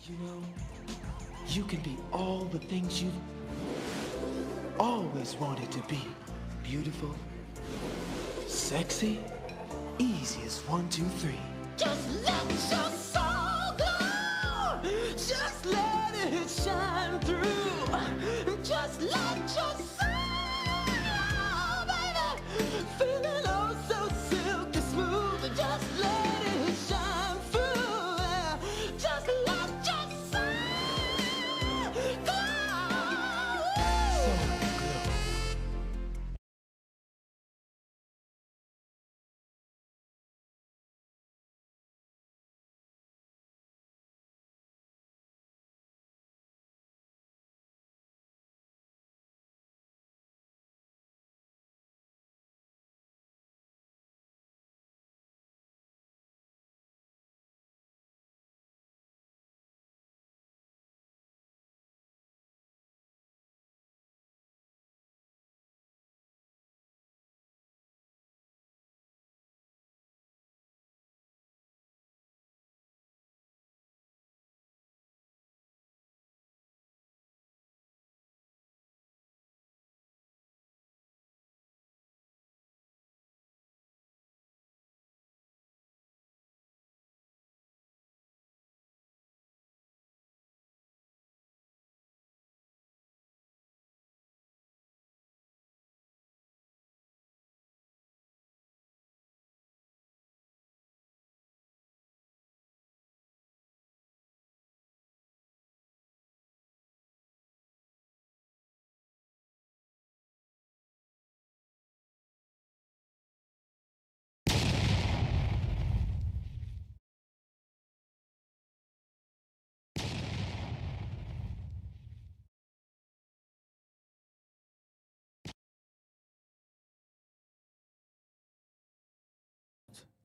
You know, you can be all the things you've always wanted to be. Beautiful, sexy, easy as 1, 2, 3. Just let your soul glow. Just let it shine through. Just let your soul, baby, feeling oh so silky smooth. Just let it shine through. Just let your soul glow. So glow.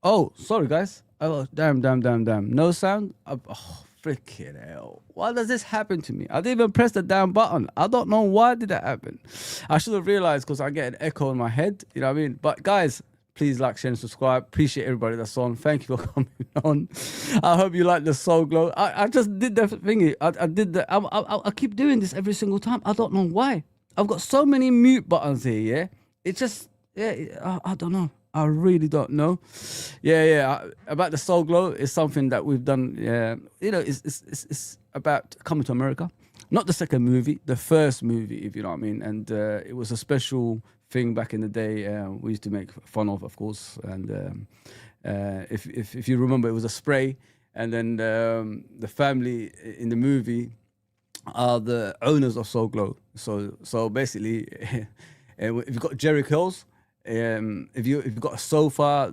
Oh, sorry, guys. Oh, damn. No sound? Oh, freaking hell. Why does this happen to me? I didn't even press the damn button. I don't know why did that happen. I should have realized because I get an echo in my head. You know what I mean? But guys, please like, share, and subscribe. Appreciate everybody that's on. Thank you for coming on. I hope you like the Soul Glow. I just did the thingy. I did the. I keep doing this every single time. I don't know why. I've got so many mute buttons here. Yeah, it just I don't know. I really don't know. Yeah. About the Soul Glow is something that we've done. Yeah, you know, it's about coming to America. Not the second movie, the first movie, if you know what I mean. And it was a special thing back in the day. We used to make fun of course. And if you remember, it was a spray. And then the family in the movie are the owners of Soul Glow. So basically, if you've got Jerry curls. If you've got a sofa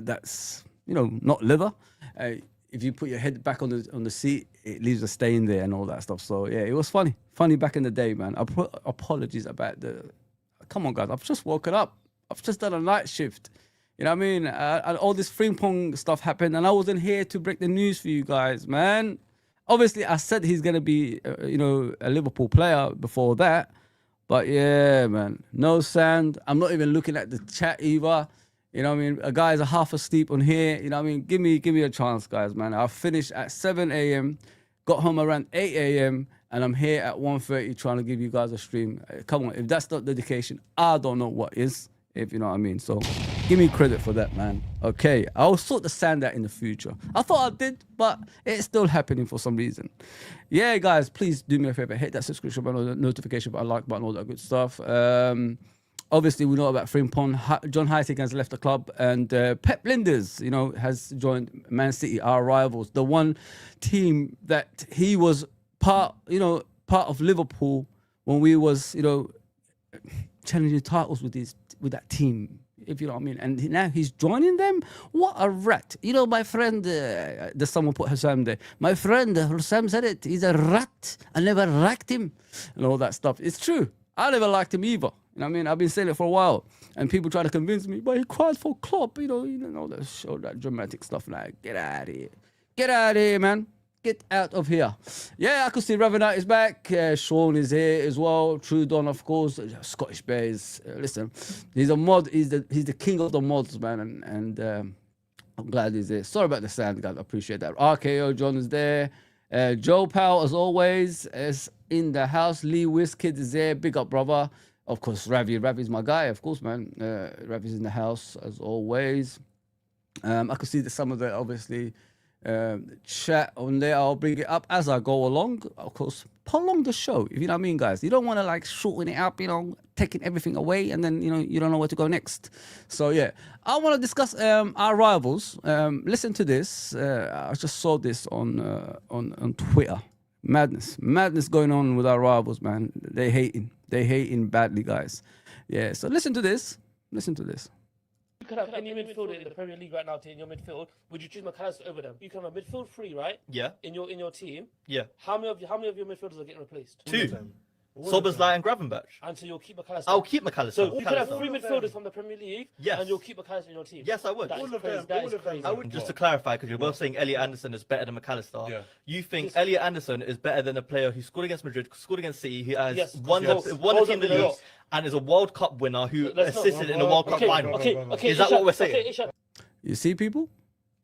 that's not leather, if you put your head back on the seat, it leaves a stain there and all that stuff. So yeah, it was funny back in the day, man. Apologies about the. Come on, guys, I've just woken up. I've just done a night shift. You know what I mean? And all this Frimpong stuff happened, and I wasn't here to break the news for you guys, man. Obviously, I said he's gonna be, a Liverpool player before that. But yeah, man, no sound. I'm not even looking at the chat either. You know what I mean? Guys are half asleep on here. You know what I mean? Give me a chance, guys, man. I finished at 7 a.m., got home around 8 a.m., and I'm here at 1:30 trying to give you guys a stream. Come on, if that's not dedication, I don't know what is, if you know what I mean. So give me credit for that, man. Okay, I'll sort the sound out in the future. I thought I did, but it's still happening for some reason. Yeah, guys, please do me a favor. Hit that subscription button, the notification button, like button, all that good stuff. Obviously, we know about Frimpong. John Heiting has left the club, and Pep Lijnders, has joined Man City, our rivals. The one team that he was part of Liverpool when we was, challenging titles with that team, if you know what I mean. And now he's joining them. What a rat! My friend, there's someone put Hussam there. My friend Hussam said it. He's a rat. I never liked him, and all that stuff. It's true. I never liked him either. You know what I mean? I've been saying it for a while, and people try to convince me, but he cried for Klopp. All that dramatic stuff. Like, get out of here, man. Get out of here. Yeah, I could see Ravenite is back. Sean is here as well. Trudon, of course. Scottish Bears. Listen, he's a mod. He's the king of the mods, man. And I'm glad he's there. Sorry about the sound, guys. I appreciate that. RKO John is there. Joe Powell, as always, is in the house. Lee Wizkid is there. Big up, brother. Of course, Ravi. Ravi's my guy, of course, man. Ravi's in the house, as always. I can see that some of the, obviously, chat on there. I'll bring it up as I go along. Of course, prolong the show, if you know what I mean, guys. You don't want to like shorten it up, taking everything away, and then you don't know where to go next. So yeah, I want to discuss our rivals. Listen to this. I just saw this on Twitter. Madness going on with our rivals, man. They hating badly, guys. Yeah. So listen to this. You could have any midfielder in the Premier League right now in your midfield. Would you choose McAllister over them? You can have a midfield three, right? Yeah. In your team. Yeah. How many of your midfielders are getting replaced? 2. Soberslight and Gravenberch. And so you'll keep McAllister. I'll keep McAllister. So you can have 3 midfielders from the Premier League. Yes. And you'll keep McAllister in your team. Yes, I would. That is crazy. I would. Just to clarify, because you're both saying Elliot Anderson is better than McAllister. Yeah. You think Elliot Anderson is better than a player who scored against Madrid, scored against City, who has won the team the league, and is a World Cup winner who assisted in the World Cup final. Okay. Is that what we're saying? You see, people?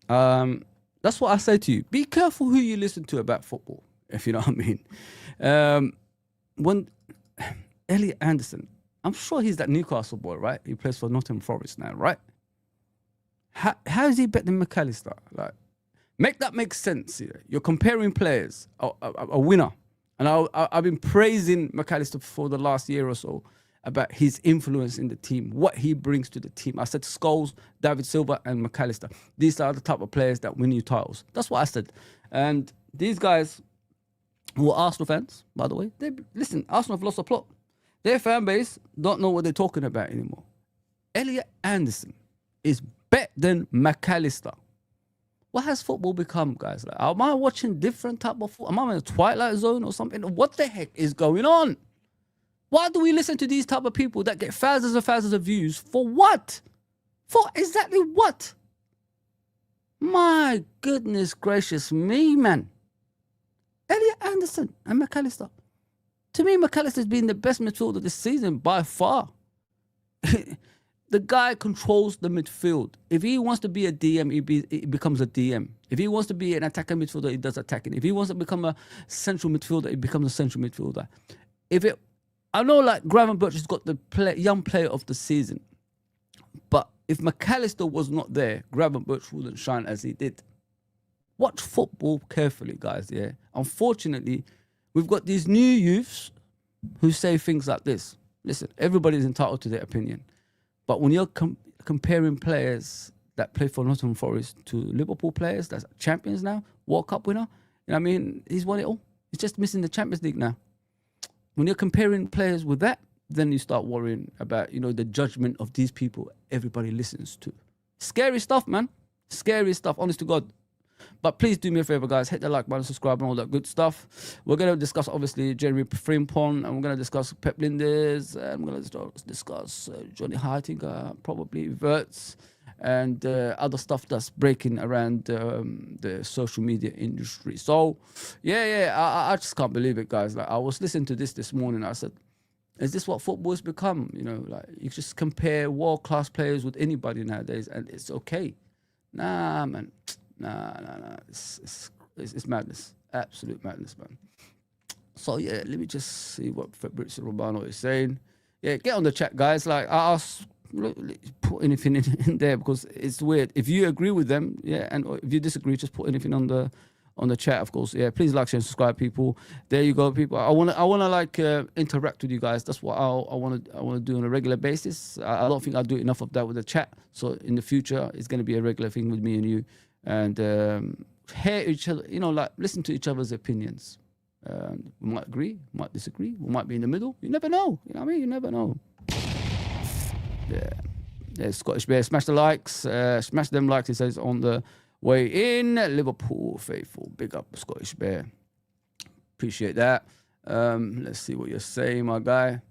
That's what I say to you. Be careful who you listen to about football, if you know what I mean. When Elliot Anderson, I'm sure he's that Newcastle boy, right? He plays for Nottingham Forest now, right? How is he better than McAllister? Like, make that make sense here. You're comparing players, a winner. And I've been praising McAllister for the last year or so about his influence in the team, what he brings to the team. I said Scholes, David Silva, and McAllister. These are the type of players that win you titles. That's what I said. And these guys, who are Arsenal fans, by the way, listen, Arsenal have lost the plot. Their fan base don't know what they're talking about anymore. Elliot Anderson is better than McAllister. What has football become, guys? Like, am I watching different type of football? Am I in a Twilight Zone or something? What the heck is going on? Why do we listen to these type of people that get thousands and thousands of views? For what? For exactly what? My goodness gracious me, man. Elliot Anderson and McAllister. To me, McAllister's been the best midfielder this season by far. The guy controls the midfield. If he wants to be a DM, he becomes a DM. If he wants to be an attacking midfielder, he does attacking. If he wants to become a central midfielder, he becomes a central midfielder. I know like Gravenberch has got the young player of the season, but if McAllister was not there, Gravenberch wouldn't shine as he did. Watch football carefully, guys, yeah? Unfortunately, we've got these new youths who say things like this. Listen, everybody's entitled to their opinion. But when you're comparing players that play for Nottingham Forest to Liverpool players that's champions now, World Cup winner, you know what I mean? He's won it all. He's just missing the Champions League now. When you're comparing players with that, then you start worrying about, the judgment of these people everybody listens to. Scary stuff, man. Scary stuff, honest to God. But please do me a favor, guys. Hit the like button, subscribe, and all that good stuff. We're going to discuss, obviously, Jeremie Frimpong, and we're going to discuss Pep Lijnders, and we're going to discuss Johnny Heitinga, probably WITRZ, and other stuff that's breaking around the social media industry. So, I just can't believe it, guys. Like, I was listening to this morning. I said, is this what football has become? Like you just compare world-class players with anybody nowadays, and it's okay. Nah, man. Nah. It's madness. Absolute madness, man. So, yeah, let me just see what Fabrizio Romano is saying. Yeah, get on the chat, guys. Like, I asked, put anything in there because it's weird. If you agree with them, yeah, and if you disagree, just put anything on the chat, of course. Yeah, please like, share, and subscribe, people. There you go, people. I wanna like interact with you guys. That's what I wanna do on a regular basis. I don't think I'll do enough of that with the chat. So in the future, it's gonna be a regular thing with me and you. And hear each other, like listen to each other's opinions. We might agree, we might disagree, we might be in the middle. You never know. You know what I mean? You never know. Yeah, Scottish Bear, smash the likes, smash them likes. He says on the way in. Liverpool faithful, big up Scottish Bear. Appreciate that. Let's see what you're saying, my guy.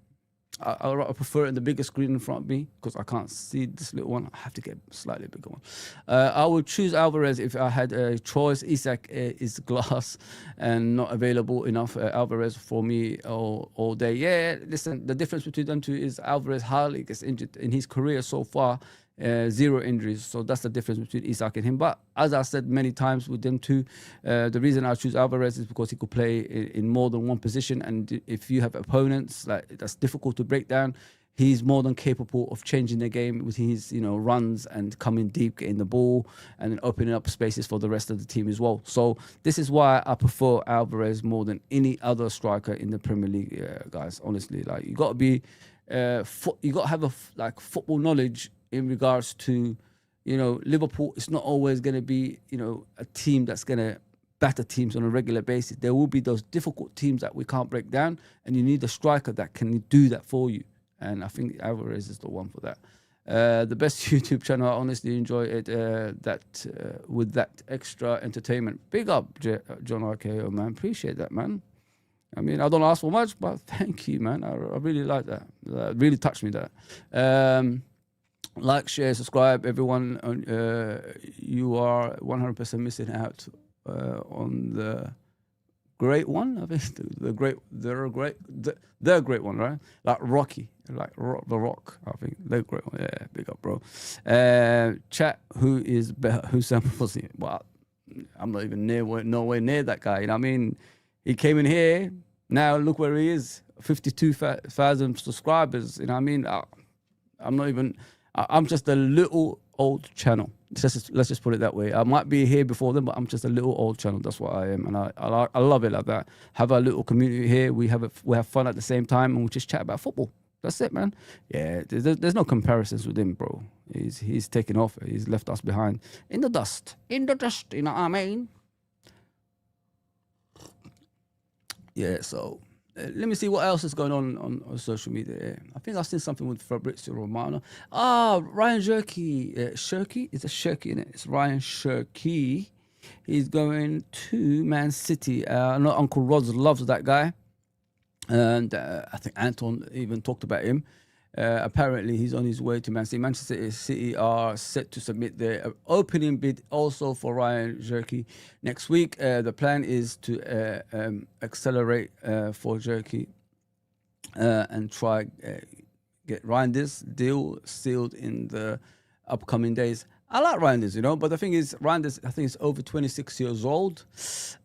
I prefer it in the bigger screen in front of me because I can't see this little one. I have to get a slightly bigger one. I would choose Alvarez if I had a choice. Isak is glass and not available enough. Alvarez for me all day. Yeah, listen, the difference between them two is Alvarez hardly gets injured in his career so far. 0 injuries. So that's the difference between Isak and him. But as I said many times with them too, the reason I choose Alvarez is because he could play in more than one position. And if you have opponents like that's difficult to break down, he's more than capable of changing the game with his, runs and coming deep, getting the ball, and then opening up spaces for the rest of the team as well. So this is why I prefer Alvarez more than any other striker in the Premier League, guys. Honestly, like you got to be, you got to have football knowledge in regards to, Liverpool. It's not always going to be, a team that's going to batter teams on a regular basis. There will be those difficult teams that we can't break down, and you need a striker that can do that for you. And I think Alvarez is the one for that. The best YouTube channel, I honestly enjoy it with that extra entertainment. Big up, John RKO, man. Appreciate that, man. I mean, I don't ask for much, but thank you, man. I really like that. That really touched me, that. Like, share, subscribe, everyone. You are 100% missing out on the great one. I think the great one, right? Like Rocky, like the Rock. I think the great one. Yeah, big up, bro. Chat. Who is better? Who's Sam Pussy? Well, I'm not even nowhere near that guy. You know what I mean? He came in here. Now look where he is. 52,000 subscribers. You know what I mean? I'm not even. I'm just a little old channel. Let's just put it that way. I might be here before them, but I'm just a little old channel. That's what I am, and I love it like that. Have a little community here. We have fun at the same time, and we just chat about football. That's it, man. Yeah, there's no comparisons with him, bro. He's taken off. He's left us behind in the dust. You know what I mean? Yeah. So let me see what else is going on social media. I think I've seen something with Fabrizio Romano. Ryan Shirky. Shirky? It's a Shirky, isn't it? It's Ryan Shirky. He's going to Man City. I know Uncle Rods loves that guy. And I think Anton even talked about him. Apparently, he's on his way to Man City. Manchester City are set to submit their opening bid also for Ryan Shirky next week. The plan is to accelerate for Shirky and try get Lijnders deal sealed in the upcoming days. I like Lijnders, but the thing is, Lijnders, I think, is over 26 years old.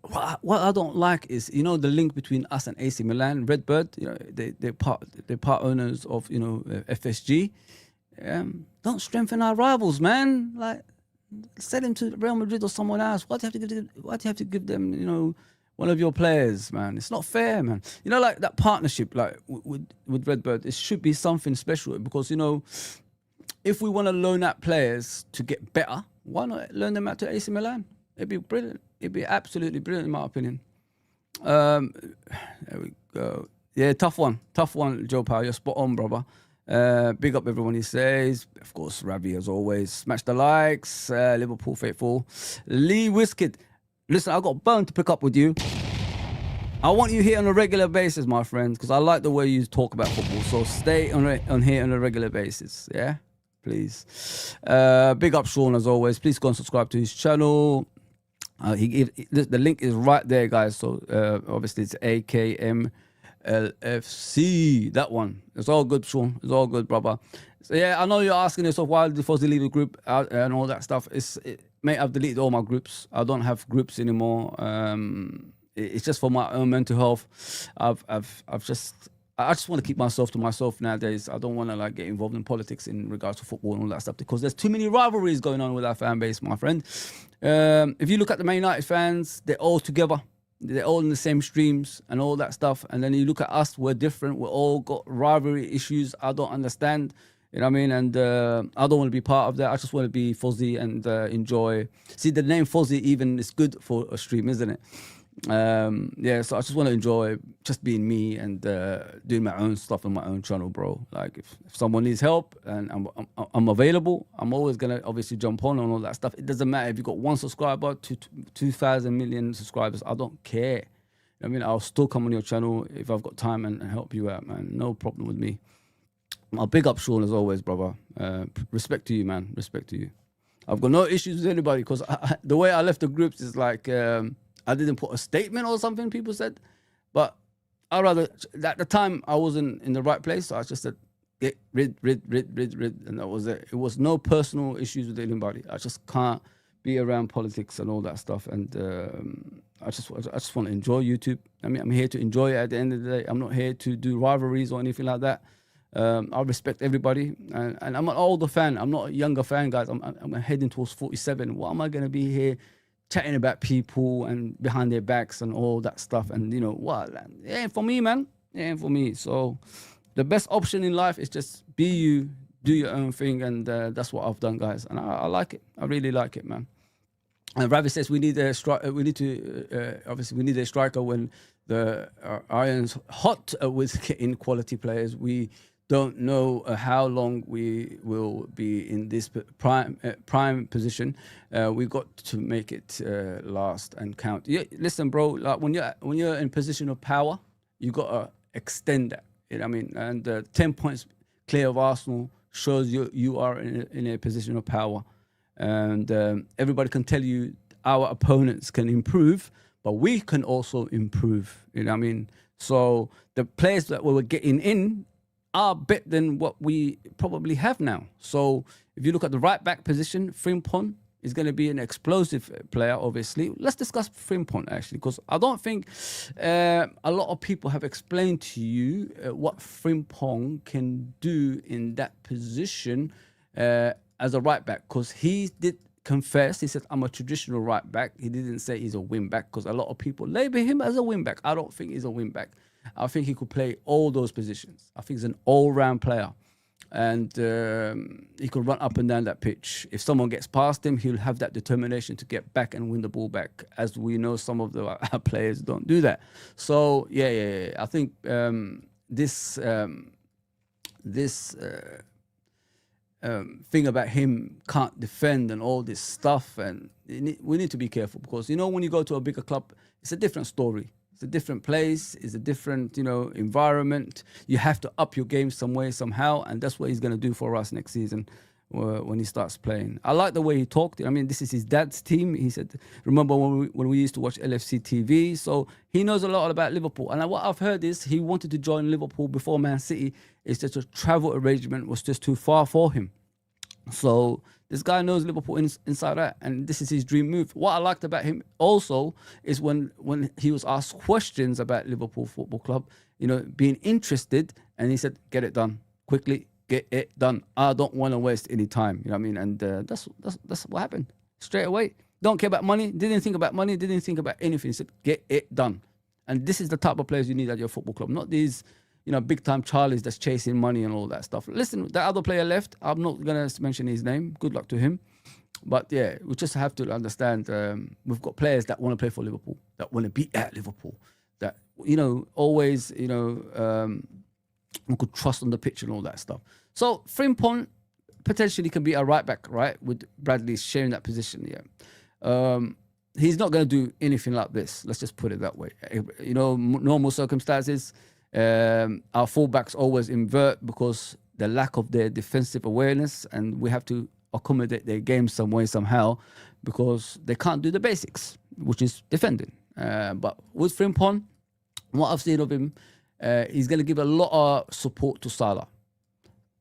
What I don't like is, the link between us and AC Milan, Redbird. They're part owners of, FSG. Don't strengthen our rivals, man. Like, sell them to Real Madrid or someone else. Why do you have to give them, one of your players, man? It's not fair, man. Like that partnership, like with Redbird, it should be something special because, if we want to loan out players to get better, why not loan them out to AC Milan? It'd be brilliant. It'd be absolutely brilliant, in my opinion. There we go. Yeah, tough one, Joe Powell. You're spot on, brother. Big up everyone, he says. Of course, Ravi, as always. Smash the likes. Liverpool faithful. Lee Wiskid. Listen, I got a bone to pick up with you. I want you here on a regular basis, my friends, because I like the way you talk about football. So stay on here on a regular basis, yeah? Please. Big up Sean, as always. Please go and subscribe to his channel. The link is right there, guys. So obviously it's AKMLFC. That one. It's all good, Sean. It's all good, brother. So yeah, I know you're asking yourself why did Fozzy leave the group and all that stuff. Mate, I've deleted all my groups. I don't have groups anymore. It's just for my own mental health. I just want to keep myself to myself nowadays. I don't want to get involved in politics in regards to football and all that stuff because there's too many rivalries going on with our fan base, my friend. If you look at the Man United fans, they're all together. They're all in the same streams and all that stuff. And then you look at us, we're different. We're all got rivalry issues. I don't understand. You know what I mean? And I don't want to be part of that. I just want to be fuzzy and enjoy. See, the name fuzzy even is good for a stream, isn't it? Yeah, so I just want to enjoy just being me and doing my own stuff on my own channel, bro. Like if someone needs help and I'm available, I'm always gonna obviously jump on and all that stuff. It doesn't matter if you got 1 subscriber to 2,000 million subscribers. I don't care. I mean, I'll still come on your channel if I've got time and help you out, man. No problem with me. I'll big up Sean as always, brother. Respect to you, man. Respect to you. I've got no issues with anybody because the way I left the groups is like. I didn't put a statement or something, people said. But I rather, at the time, I wasn't in the right place. So I just said, get rid, and that was it. It was no personal issues with anybody. I just can't be around politics and all that stuff. And I just want to enjoy YouTube. I mean, I'm here to enjoy it at the end of the day. I'm not here to do rivalries or anything like that. I respect everybody, and I'm an older fan. I'm not a younger fan, guys. I'm heading towards 47. What am I going to be here chatting about people and behind their backs and all that stuff? And you know what? It ain't for me, man. It ain't for me. So the best option in life is just be you, do your own thing, and that's what I've done, guys. And I like it. I really like it, man. And Ravi says we need a striker. We need to obviously we need a striker when the iron's hot with getting quality players. We don't know how long we will be in this prime position. We got to make it last and count. Yeah, listen, bro. Like when you're in position of power, you gotta extend that. You know what I mean? And 10 points clear of Arsenal shows you are in a position of power. And everybody can tell you our opponents can improve, but we can also improve. You know what I mean? So the players that we were getting in are better than what we probably have now. So if you look at the right back position, Frimpong is going to be an explosive player, obviously. Let's discuss Frimpong, actually, because I don't think a lot of people have explained to you what Frimpong can do in that position as a right back, because he did confess. He said, I'm a traditional right back. He didn't say he's a wing back, because a lot of people label him as a wing back. I don't think he's a wing back. I think he could play all those positions. I think he's an all-round player. And he could run up and down that pitch. If someone gets past him, he'll have that determination to get back and win the ball back. As we know, some of the players don't do that. So, yeah. I think this thing about him can't defend and all this stuff, and we need to be careful, because, you know, when you go to a bigger club, it's a different story. It's a different place. It's a different, environment. You have to up your game some way, somehow, and that's what he's going to do for us next season when he starts playing. I like the way he talked. I mean, this is his dad's team. He said, remember when we used to watch LFC TV? So he knows a lot about Liverpool. And what I've heard is he wanted to join Liverpool before Man City. It's just a travel arrangement was just too far for him. So this guy knows Liverpool inside out, and this is his dream move. What I liked about him also is when he was asked questions about Liverpool Football Club, being interested, and he said, get it done quickly, get it done. I don't want to waste any time. You know what I mean? And that's what happened straight away. Don't care about money. Didn't think about money. Didn't think about anything. He said, get it done. And this is the type of players you need at your football club, not these big time Charlies that's chasing money and all that stuff. Listen, that other player left. I'm not going to mention his name. Good luck to him. But yeah, we just have to understand we've got players that want to play for Liverpool, that want to be at Liverpool, that, always, we could trust on the pitch and all that stuff. So Frimpong potentially can be a right back, right? With Bradley sharing that position, yeah. He's not going to do anything like this. Let's just put it that way. Normal circumstances, our fullbacks always invert because the lack of their defensive awareness, and we have to accommodate their game some way, somehow, because they can't do the basics, which is defending. But with Frimpong, what I've seen of him, he's going to give a lot of support to Salah.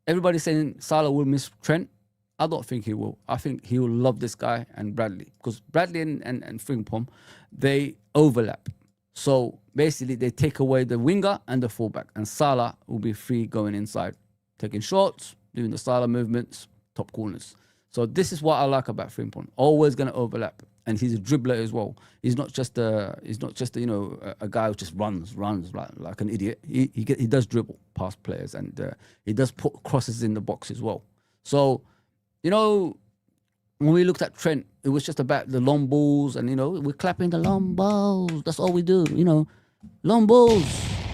Everybody's saying Salah will miss Trent. I don't think he will. I think he will love this guy and Bradley, because Bradley and Frimpong, they overlap. So basically, they take away the winger and the fullback, and Salah will be free going inside, taking shots, doing the Salah movements, top corners. So this is what I like about Frimpong. Always going to overlap, and he's a dribbler as well. He's not just a guy who just runs like an idiot. He does dribble past players, and he does put crosses in the box as well. So, when we looked at Trent, it was just about the long balls, and we're clapping the long balls. That's all we do, long balls.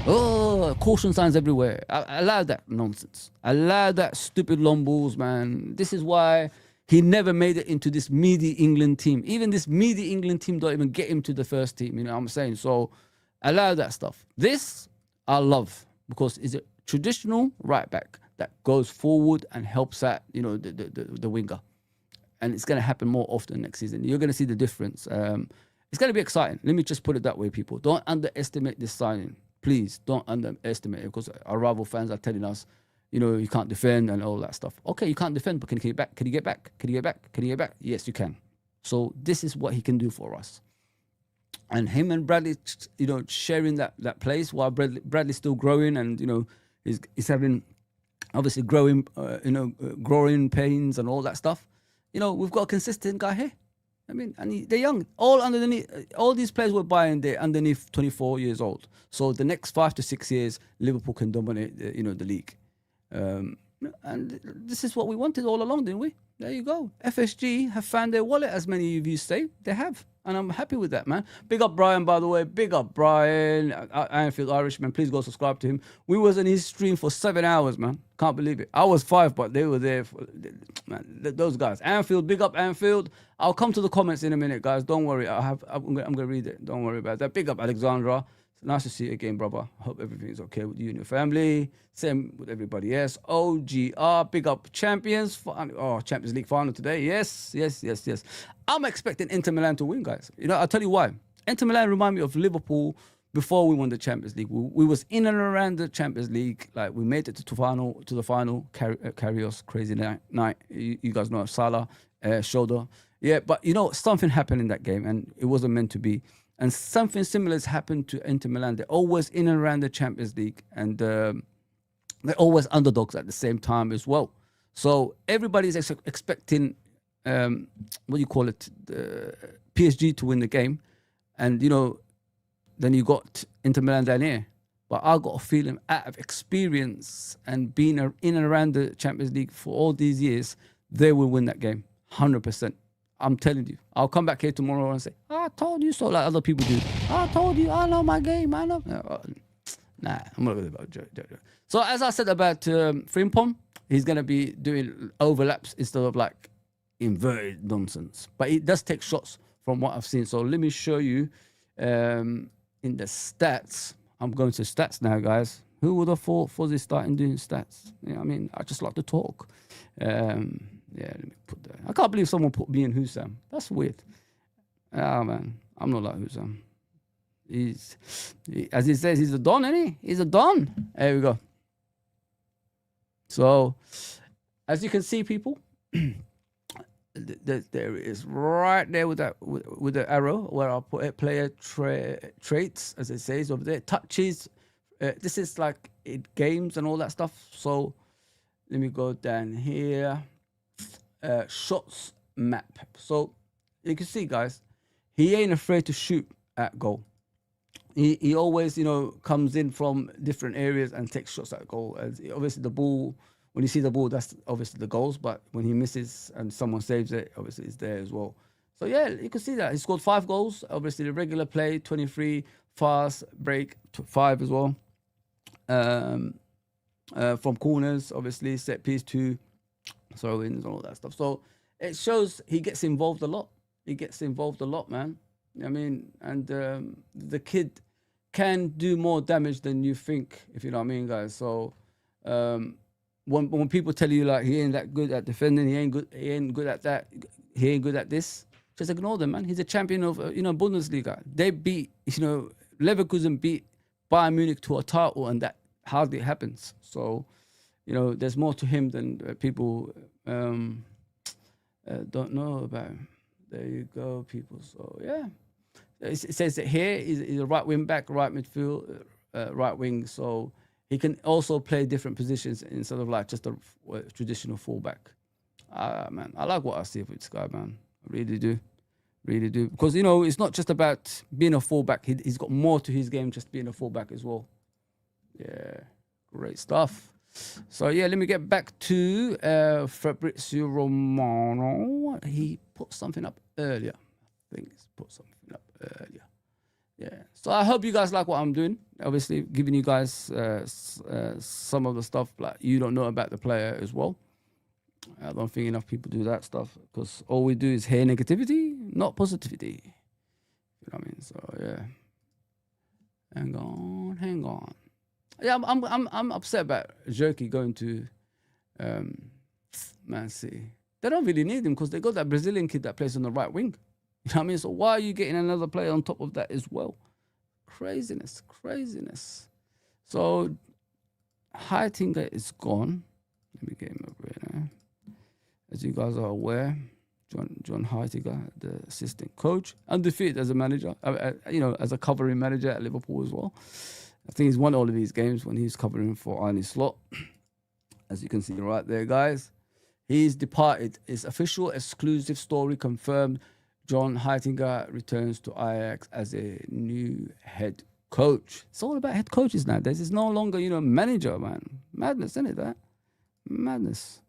Oh, caution signs everywhere. I allow that nonsense. I allow that stupid long balls, man. This is why he never made it into this meaty England team. Even this meaty England team don't even get him to the first team. You know what I'm saying? So allow that stuff. This I love, because it's a traditional right back that goes forward and helps out, the winger. And it's going to happen more often next season. You're going to see the difference. It's going to be exciting. Let me just put it that way, people. Don't underestimate this signing. Please don't underestimate it, because our rival fans are telling us you know, you can't defend and all that stuff. Okay, you can't defend, but can you get back? Can you get back? Can you get back? Can you get back? Yes, you can. So this is what he can do for us. And him and Bradley, you know, sharing that place while Bradley's still growing, and you know, he's having obviously growing, growing pains and all that stuff. You know, we've got a consistent guy here. I mean, and they're young. All these players we're buying, they're underneath 24 years old. So the next 5 to 6 years, Liverpool can dominate, the league. And this is what we wanted all along, didn't we? There you go. FSG have found their wallet, as many of you say. They have. And I'm happy with that, man. Big up Brian, by the way. Big up Brian. Anfield Irishman. Please go subscribe to him. We was in his stream for 7 hours, man. Can't believe it. I was 5, but they were there. Man, those guys. Anfield, big up Anfield. I'll come to the comments in a minute, guys. Don't worry. I'm going to read it. Don't worry about that. Big up Alexandra. Nice to see you again, brother. Hope everything's okay with you and your family. Same with everybody else. OGR, big up Champions. Champions League final today. Yes. I'm expecting Inter Milan to win, guys. You know, I'll tell you why. Inter Milan remind me of Liverpool before we won the Champions League. We was in and around the Champions League. Like, we made it to the final. Karius, crazy night. You guys know Salah, shoulder. Yeah, but you know, something happened in that game, and it wasn't meant to be. And something similar has happened to Inter Milan. They're always in and around the Champions League, and they're always underdogs at the same time as well. So everybody's expecting, the PSG to win the game. And, you know, then you got Inter Milan down here. But I got a feeling, out of experience and being in and around the Champions League for all these years, they will win that game, 100%. I'm telling you. I'll come back here tomorrow and say, I told you so, like other people do. I told you, I know my game, I know. Nah, I'm not going to joke. So as I said about Frimpong, he's going to be doing overlaps instead of like inverted nonsense. But he does take shots from what I've seen. So let me show you in the stats. I'm going to stats now, guys. Who would have thought Fuzzy starting doing stats? You know, I mean, I just like to talk. Yeah, let me put that. I can't believe someone put me in Hussam. That's weird. Ah, man. I'm not like Hussam. As he says, he's a don, isn't he? He's a don. There we go. So, as you can see, people, there it is right there with the arrow where I'll put player traits, as it says over there. Touches. This is like games and all that stuff. So, let me go down here. Shots map. So you can see, guys, he ain't afraid to shoot at goal. He always, you know, comes in from different areas and takes shots at goal. As obviously the ball, when you see the ball, that's obviously the goals. But when he misses and someone saves it, obviously it's there as well. So yeah, you can see that he scored 5 goals. Obviously the regular play 23, fast break 5 as well. From corners, obviously set piece 2. Throw-ins and all that stuff. So it shows he gets involved a lot. Man. I mean, and the kid can do more damage than you think, if you know what I mean, guys. So when people tell you like he ain't that good at defending, he ain't good at that, he ain't good at this, just ignore them, man. He's a champion of Bundesliga. They beat Leverkusen beat Bayern Munich to a title, and that hardly happens. So. You know, there's more to him than people don't know about. There you go, people. So, yeah. It says that here he's a right wing back, right midfield, right wing. So he can also play different positions instead of like just a traditional fullback. Man, I like what I see with this guy, man. I really do. Because, you know, it's not just about being a fullback. He's got more to his game, just being a fullback as well. Yeah, great stuff. So, yeah, let me get back to Fabrizio Romano. He put something up earlier. I think he's put something up earlier. Yeah. So I hope you guys like what I'm doing. Obviously, giving you guys some of the stuff like you don't know about the player as well. I don't think enough people do that stuff because all we do is hear negativity, not positivity. You know what I mean? So, yeah. Hang on. Yeah, I'm upset about Jeremie going to Man City. They don't really need him because they got that Brazilian kid that plays on the right wing. You know what I mean? So why are you getting another player on top of that as well? Craziness. So Heitinga is gone. Let me get him over here now. As you guys are aware, John Heitinga, the assistant coach, undefeated as a manager, as a covering manager at Liverpool as well. I think he's won all of these games when he's covering for Arne Slot. As you can see right there, guys. He's departed. It's official, exclusive story confirmed. John Heitinga returns to Ajax as a new head coach. It's all about head coaches nowadays. It's no longer, manager, man. Madness, isn't it, that? Madness.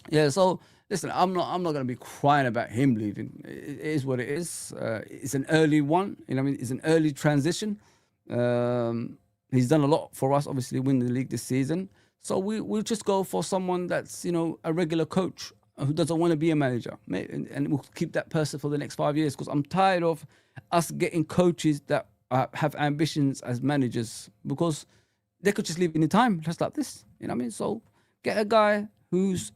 Yeah, so listen, I'm not gonna be crying about him leaving. It is what it is. It's an early one, it's an early transition. He's done a lot for us, obviously, winning the league this season. So we'll just go for someone that's, a regular coach who doesn't want to be a manager. And we'll keep that person for the next 5 years, because I'm tired of us getting coaches that have ambitions as managers, because they could just leave any time, just like this. So get a guy who's,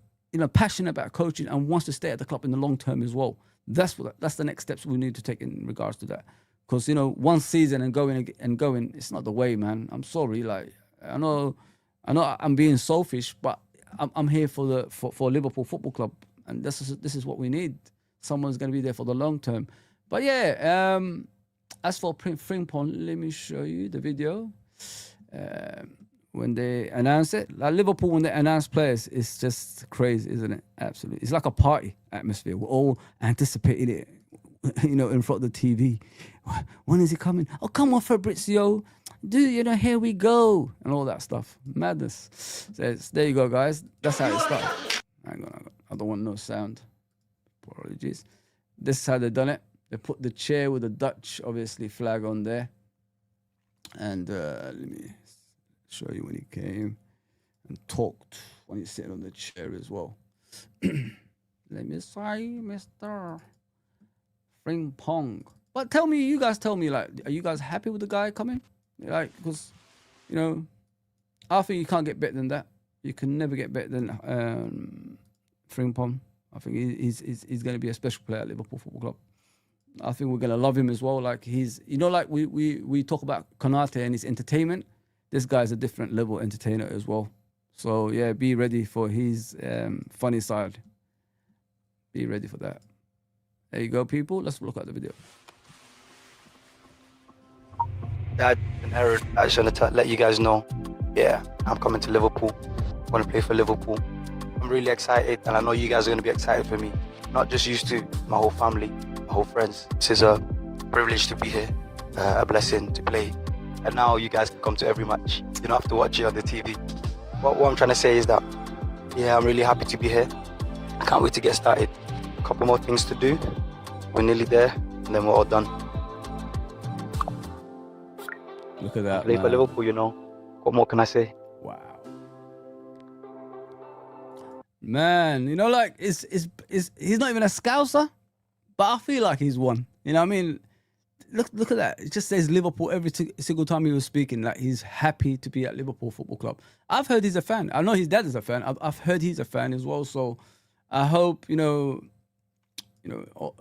passionate about coaching and wants to stay at the club in the long term as well. That's the next steps we need to take in regards to that. Because, one season and going, it's not the way, man. I'm sorry. Like, I know I'm being selfish, but I'm here for Liverpool Football Club, and this is what we need. Someone's going to be there for the long term. But yeah, as for Frimpong, let me show you the video. When they announce it, like Liverpool, when they announce players, it's just crazy, isn't it? Absolutely. It's like a party atmosphere. We're all anticipating it, in front of the TV. When is he coming? Oh, come on, Fabrizio. Dude, here we go. And all that stuff. Madness. So there you go, guys. That's how it started. Hang on. I don't want no sound. Apologies. This is how they've done it. They put the chair with the Dutch, obviously, flag on there. And let me show you when he came and talked when he's sitting on the chair as well. Let me say, Mr. Frimpong. But you guys tell me, like, are you guys happy with the guy coming? Like, because, I think you can't get better than that. You can never get better than Frimpong. I think he's going to be a special player at Liverpool Football Club. I think we're going to love him as well. Like, he's, like we talk about Konate and his entertainment. This guy's a different level entertainer as well. So, yeah, be ready for his funny side. Be ready for that. There you go, people. Let's look at the video. Dad and Aaron, I just want to let you guys know, yeah, I'm coming to Liverpool. I want to play for Liverpool. I'm really excited, and I know you guys are going to be excited for me. Not just used to, my whole family, my whole friends. This is a privilege to be here, a blessing to play. And now you guys can come to every match. You don't have to watch it on the TV. What I'm trying to say is that, yeah, I'm really happy to be here. I can't wait to get started. A couple more things to do. We're nearly there, and then we're all done. Look at that, play for Liverpool, What more can I say? Wow. Man, like, he's not even a Scouser, but I feel like he's one. You know what I mean? Look at that. It just says Liverpool every single time he was speaking. Like, he's happy to be at Liverpool Football Club. I've heard he's a fan. I know his dad is a fan. I've heard he's a fan as well. So I hope,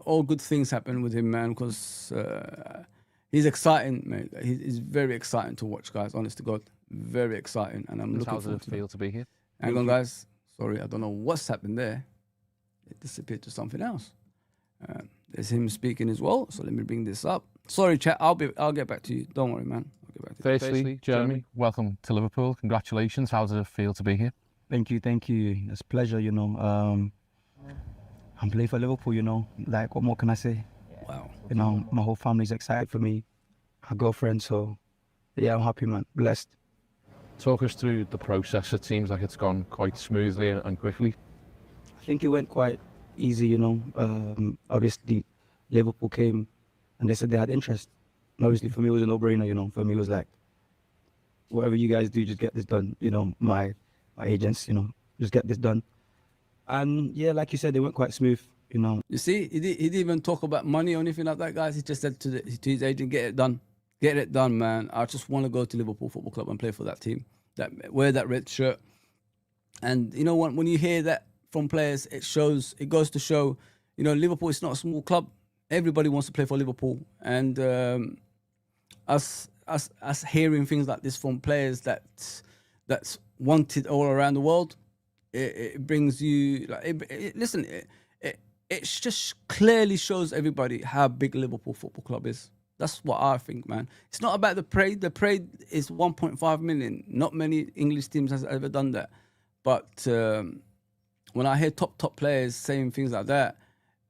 all good things happen with him, man, because he's exciting, mate. He's very exciting to watch, guys. Honest to God, very exciting. And I'm looking forward to feel to be here. Hang on, guys. Sorry, I don't know what's happened there. It disappeared to something else. There's him speaking as well. So let me bring this up. Sorry, chat. I'll get back to you. Don't worry, man. I'll get back to you. Firstly, Jeremie, welcome to Liverpool. Congratulations. How does it feel to be here? Thank you. It's a pleasure, I'm playing for Liverpool, Like, what more can I say? Wow. My whole family's excited for me. My girlfriend, so yeah, I'm happy, man. Blessed. Talk us through the process. It seems like it's gone quite smoothly and quickly. I think it went quite easy, Obviously, Liverpool came and they said they had interest. And obviously, for me, it was a no-brainer, For me, it was like, whatever you guys do, just get this done. My agents, just get this done. And yeah, like you said, they went quite smooth, You see, he didn't even talk about money or anything like that, guys. He just said to his agent, get it done. Get it done, man. I just want to go to Liverpool Football Club and play for that team. Wear that red shirt. And, when you hear that from players, it goes to show, Liverpool is not a small club. Everybody wants to play for Liverpool. And us hearing things like this from players that that's wanted all around the world. It brings you like listen. It just clearly shows everybody how big Liverpool Football Club is. That's what I think, man. It's not about the parade. The parade is 1.5 million. Not many English teams has ever done that. But when I hear top players saying things like that,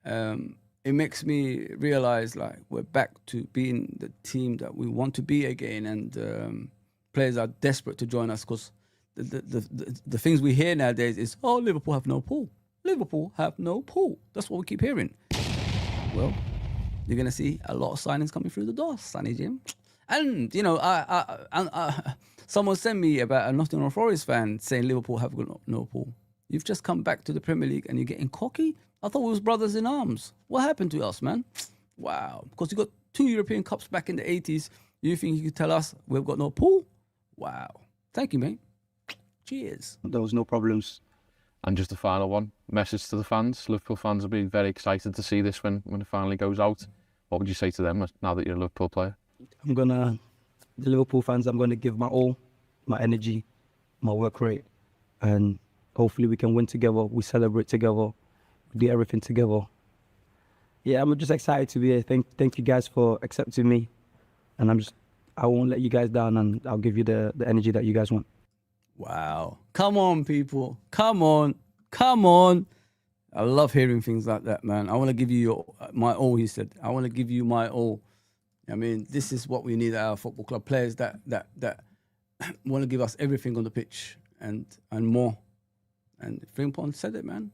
it makes me realize like we're back to being the team that we want to be again, and players are desperate to join us because the things we hear nowadays is, oh, Liverpool have no pool. Liverpool have no pool. That's what we keep hearing. Well, you're gonna see a lot of signings coming through the door, Sonny Jim. And you know, someone sent me about a Nottingham Forest fan saying Liverpool have got no pool. You've just come back to the Premier League and you're getting cocky. I thought we was brothers in arms. What happened to us, man? Wow, because you got 2 European Cups back in the 80s. You think you could tell us we've got no pool? Wow. Thank you, mate. Cheers. There was no problems. And just a final one, message to the fans. Liverpool fans will be very excited to see this when it finally goes out. What would you say to them now that you're a Liverpool player? The Liverpool fans, I'm gonna give my all, my energy, my work rate, and hopefully we can win together. We celebrate together, we do everything together. Yeah, I'm just excited to be here. Thank you guys for accepting me, and I won't let you guys down, and I'll give you the energy that you guys want. Wow. Come on, people. Come on. Come on. I love hearing things like that, man. I want to give you my all, he said. I want to give you my all. I mean, this is what we need at our football club. Players that want to give us everything on the pitch and more. And Frimpong said it, man.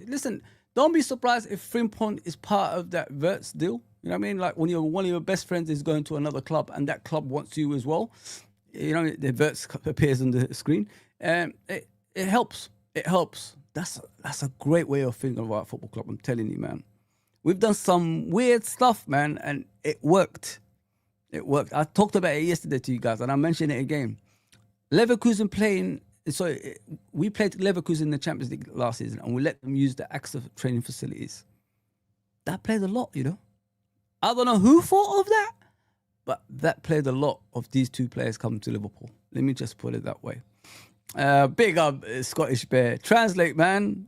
Listen, don't be surprised if Frimpong is part of that WITRZ deal. You know what I mean? Like when one of your best friends is going to another club and that club wants you as well. You know, the WITRZ appears on the screen. It helps. It helps. That's a great way of thinking about football club. I'm telling you, man. We've done some weird stuff, man, and it worked. It worked. I talked about it yesterday to you guys, and I mentioned it again. Leverkusen playing. So we played Leverkusen in the Champions League last season, and we let them use the AXA training facilities. That played a lot, you know. I don't know who thought of that. But that played a lot of these two players coming to Liverpool. Let me just put it that way. Big up Scottish Bear. Translate, man.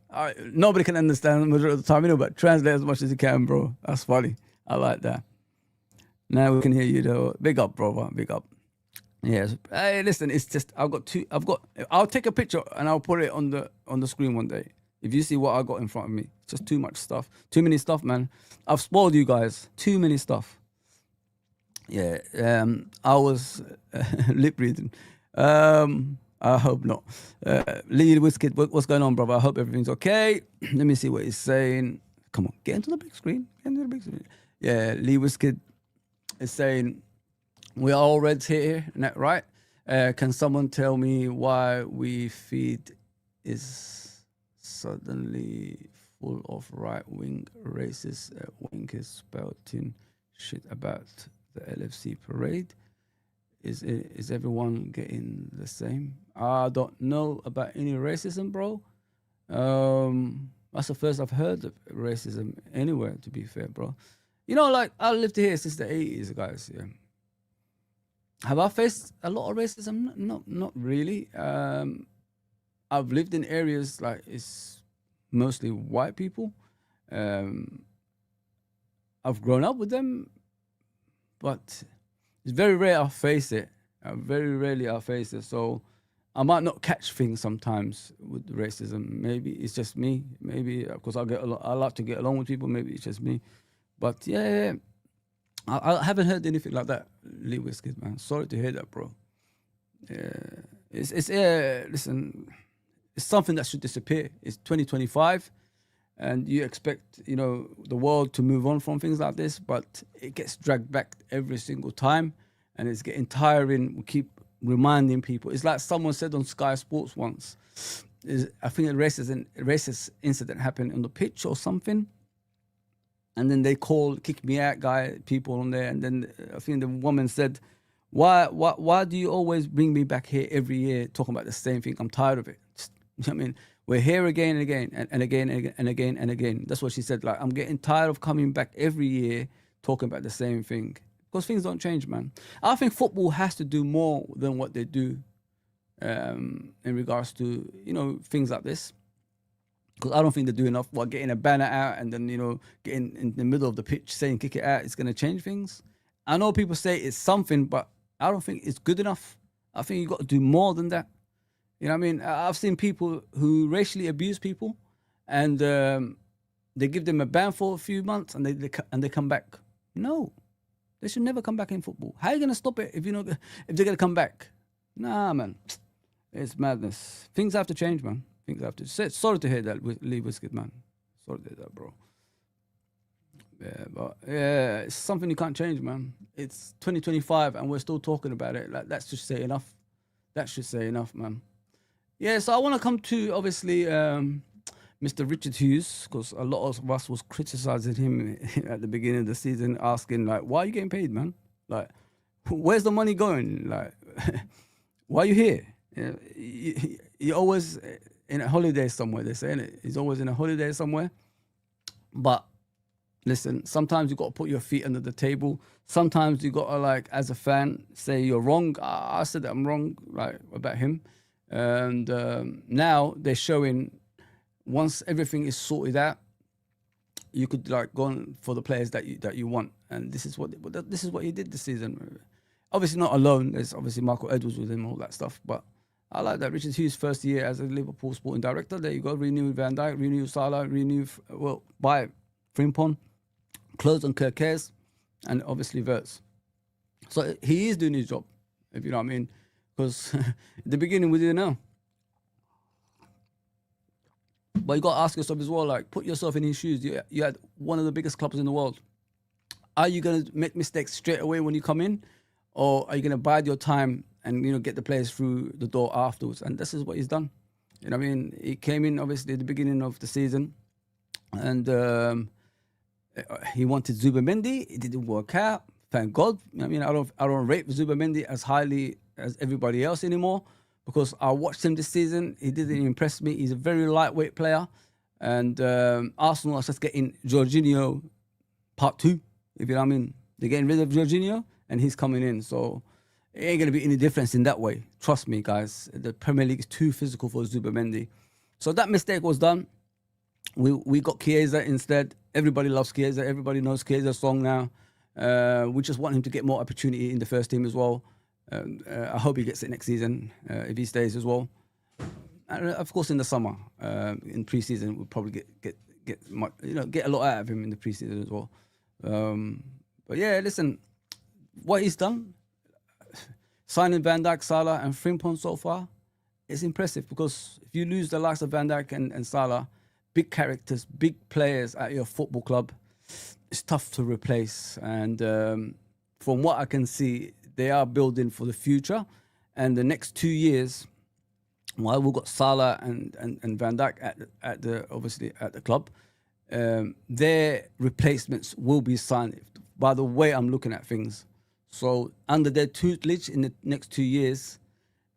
Nobody can understand the majority of the time, you know, but translate as much as you can, bro. That's funny. I like that. Now we can hear you, though. Big up, brother. Big up. Yes. Hey, listen, it's just, I'll take a picture and I'll put it on the screen one day. If you see what I got in front of me. It's just too much stuff. Too many stuff, man. I've spoiled you guys. Too many stuff. Yeah, I was lip reading. I hope not. Lijnders, what's going on, brother? I hope everything's okay. Let me see what he's saying. Come on, get into the big screen. Get into the big screen. Yeah, Lijnders is saying, we are all Reds here, isn't that right? Can someone tell me why we feed is suddenly full of right-wing racist winkers spouting shit about the LFC parade? Is everyone getting the same? I don't know about any racism, bro. That's the first I've heard of racism anywhere, to be fair, bro. You know, like, I lived here since the 80s, guys. Yeah. Have I faced a lot of racism? Not really. I've lived in areas like it's mostly white people. I've grown up with them, but it's very rare I face it. Very rarely I face it. So I might not catch things sometimes with racism. Maybe it's just me. Maybe because I like to get along with people. Maybe it's just me. But yeah. I haven't heard anything like that, Lijnders, man. Sorry to hear that, bro. Listen, it's something that should disappear. It's 2025, and you expect, you know, the world to move on from things like this, but it gets dragged back every single time, and it's getting tiring. We keep reminding people. It's like someone said on Sky Sports once. I think a racist incident happened on the pitch or something. And then they kick me out, people on there. And then I think the woman said, why do you always bring me back here every year talking about the same thing? I'm tired of it. I mean, we're here again and again and again and again and again. That's what she said. Like, I'm getting tired of coming back every year talking about the same thing. Because things don't change, man. I think football has to do more than what they do. in regards to, you know, things like this. Because I don't think they do enough. What, getting a banner out and then, you know, getting in the middle of the pitch saying kick it out, it's going to change things. I know people say it's something, but I don't think it's good enough. I think you got to do more than that. You know what I mean? I've seen people who racially abuse people, and they give them a ban for a few months, and they come back. No, they should never come back in football. How are you going to stop it if they're going to come back? Nah, man, it's madness. Things have to change, man. Things have to. Sorry to hear that, Lee Biscuit, man. Sorry to hear that, bro. Yeah, but yeah, it's something you can't change, man. It's 2025 and we're still talking about it. Like, that should say enough. That should say enough, man. Yeah, so I want to come to, obviously, Mr. Richard Hughes, because a lot of us was criticizing him at the beginning of the season, asking, like, why are you getting paid, man? Like, where's the money going? Like, why are you here? You're always in a holiday somewhere, they're saying it. He's always in a holiday somewhere. But listen, sometimes you got to put your feet under the table. Sometimes you got to, like, as a fan, say you're wrong. I said that I'm wrong, like, about him. And now they're showing, once everything is sorted out, you could, like, go on for the players that you want. And this is what he did this season. Obviously not alone. There's obviously Michael Edwards with him, all that stuff. But I like that. Richard Hughes' first year as a Liverpool sporting director. There you go. Renew Van Dijk, renew Salah, buy Frimpong, close on KERKEZ, and obviously WITRZ. So he is doing his job, if you know what I mean. Because at the beginning we didn't know. But you got to ask yourself as well, like, put yourself in his shoes. You had one of the biggest clubs in the world. Are you going to make mistakes straight away when you come in? Or are you going to bide your time and, you know, get the players through the door afterwards? And this is what he's done. You know what I mean? He came in, obviously, at the beginning of the season. And he wanted Zubimendi. It didn't work out. Thank God. I mean, I don't rate Zubimendi as highly as everybody else anymore, because I watched him this season. He didn't impress me. He's a very lightweight player. And Arsenal are just getting Jorginho part 2, if you know what I mean. They're getting rid of Jorginho and he's coming in. So it ain't going to be any difference in that way. Trust me, guys. The Premier League is too physical for Zubimendi. So that mistake was done. We got Chiesa instead. Everybody loves Chiesa. Everybody knows Chiesa's song now. We just want him to get more opportunity in the first team as well. I hope he gets it next season if he stays as well. And of course, in the summer, in pre-season, we'll probably get a lot out of him in the pre-season as well. But yeah, listen, what he's done, signing Van Dijk, Salah, and Frimpong so far, is impressive, because if you lose the likes of Van Dijk and Salah, big characters, big players at your football club, it's tough to replace. And from what I can see, they are building for the future. And the next 2 years, while we've got Salah and Van Dijk at the club, their replacements will be signed, by the way I'm looking at things. So under their tutelage in the next 2 years,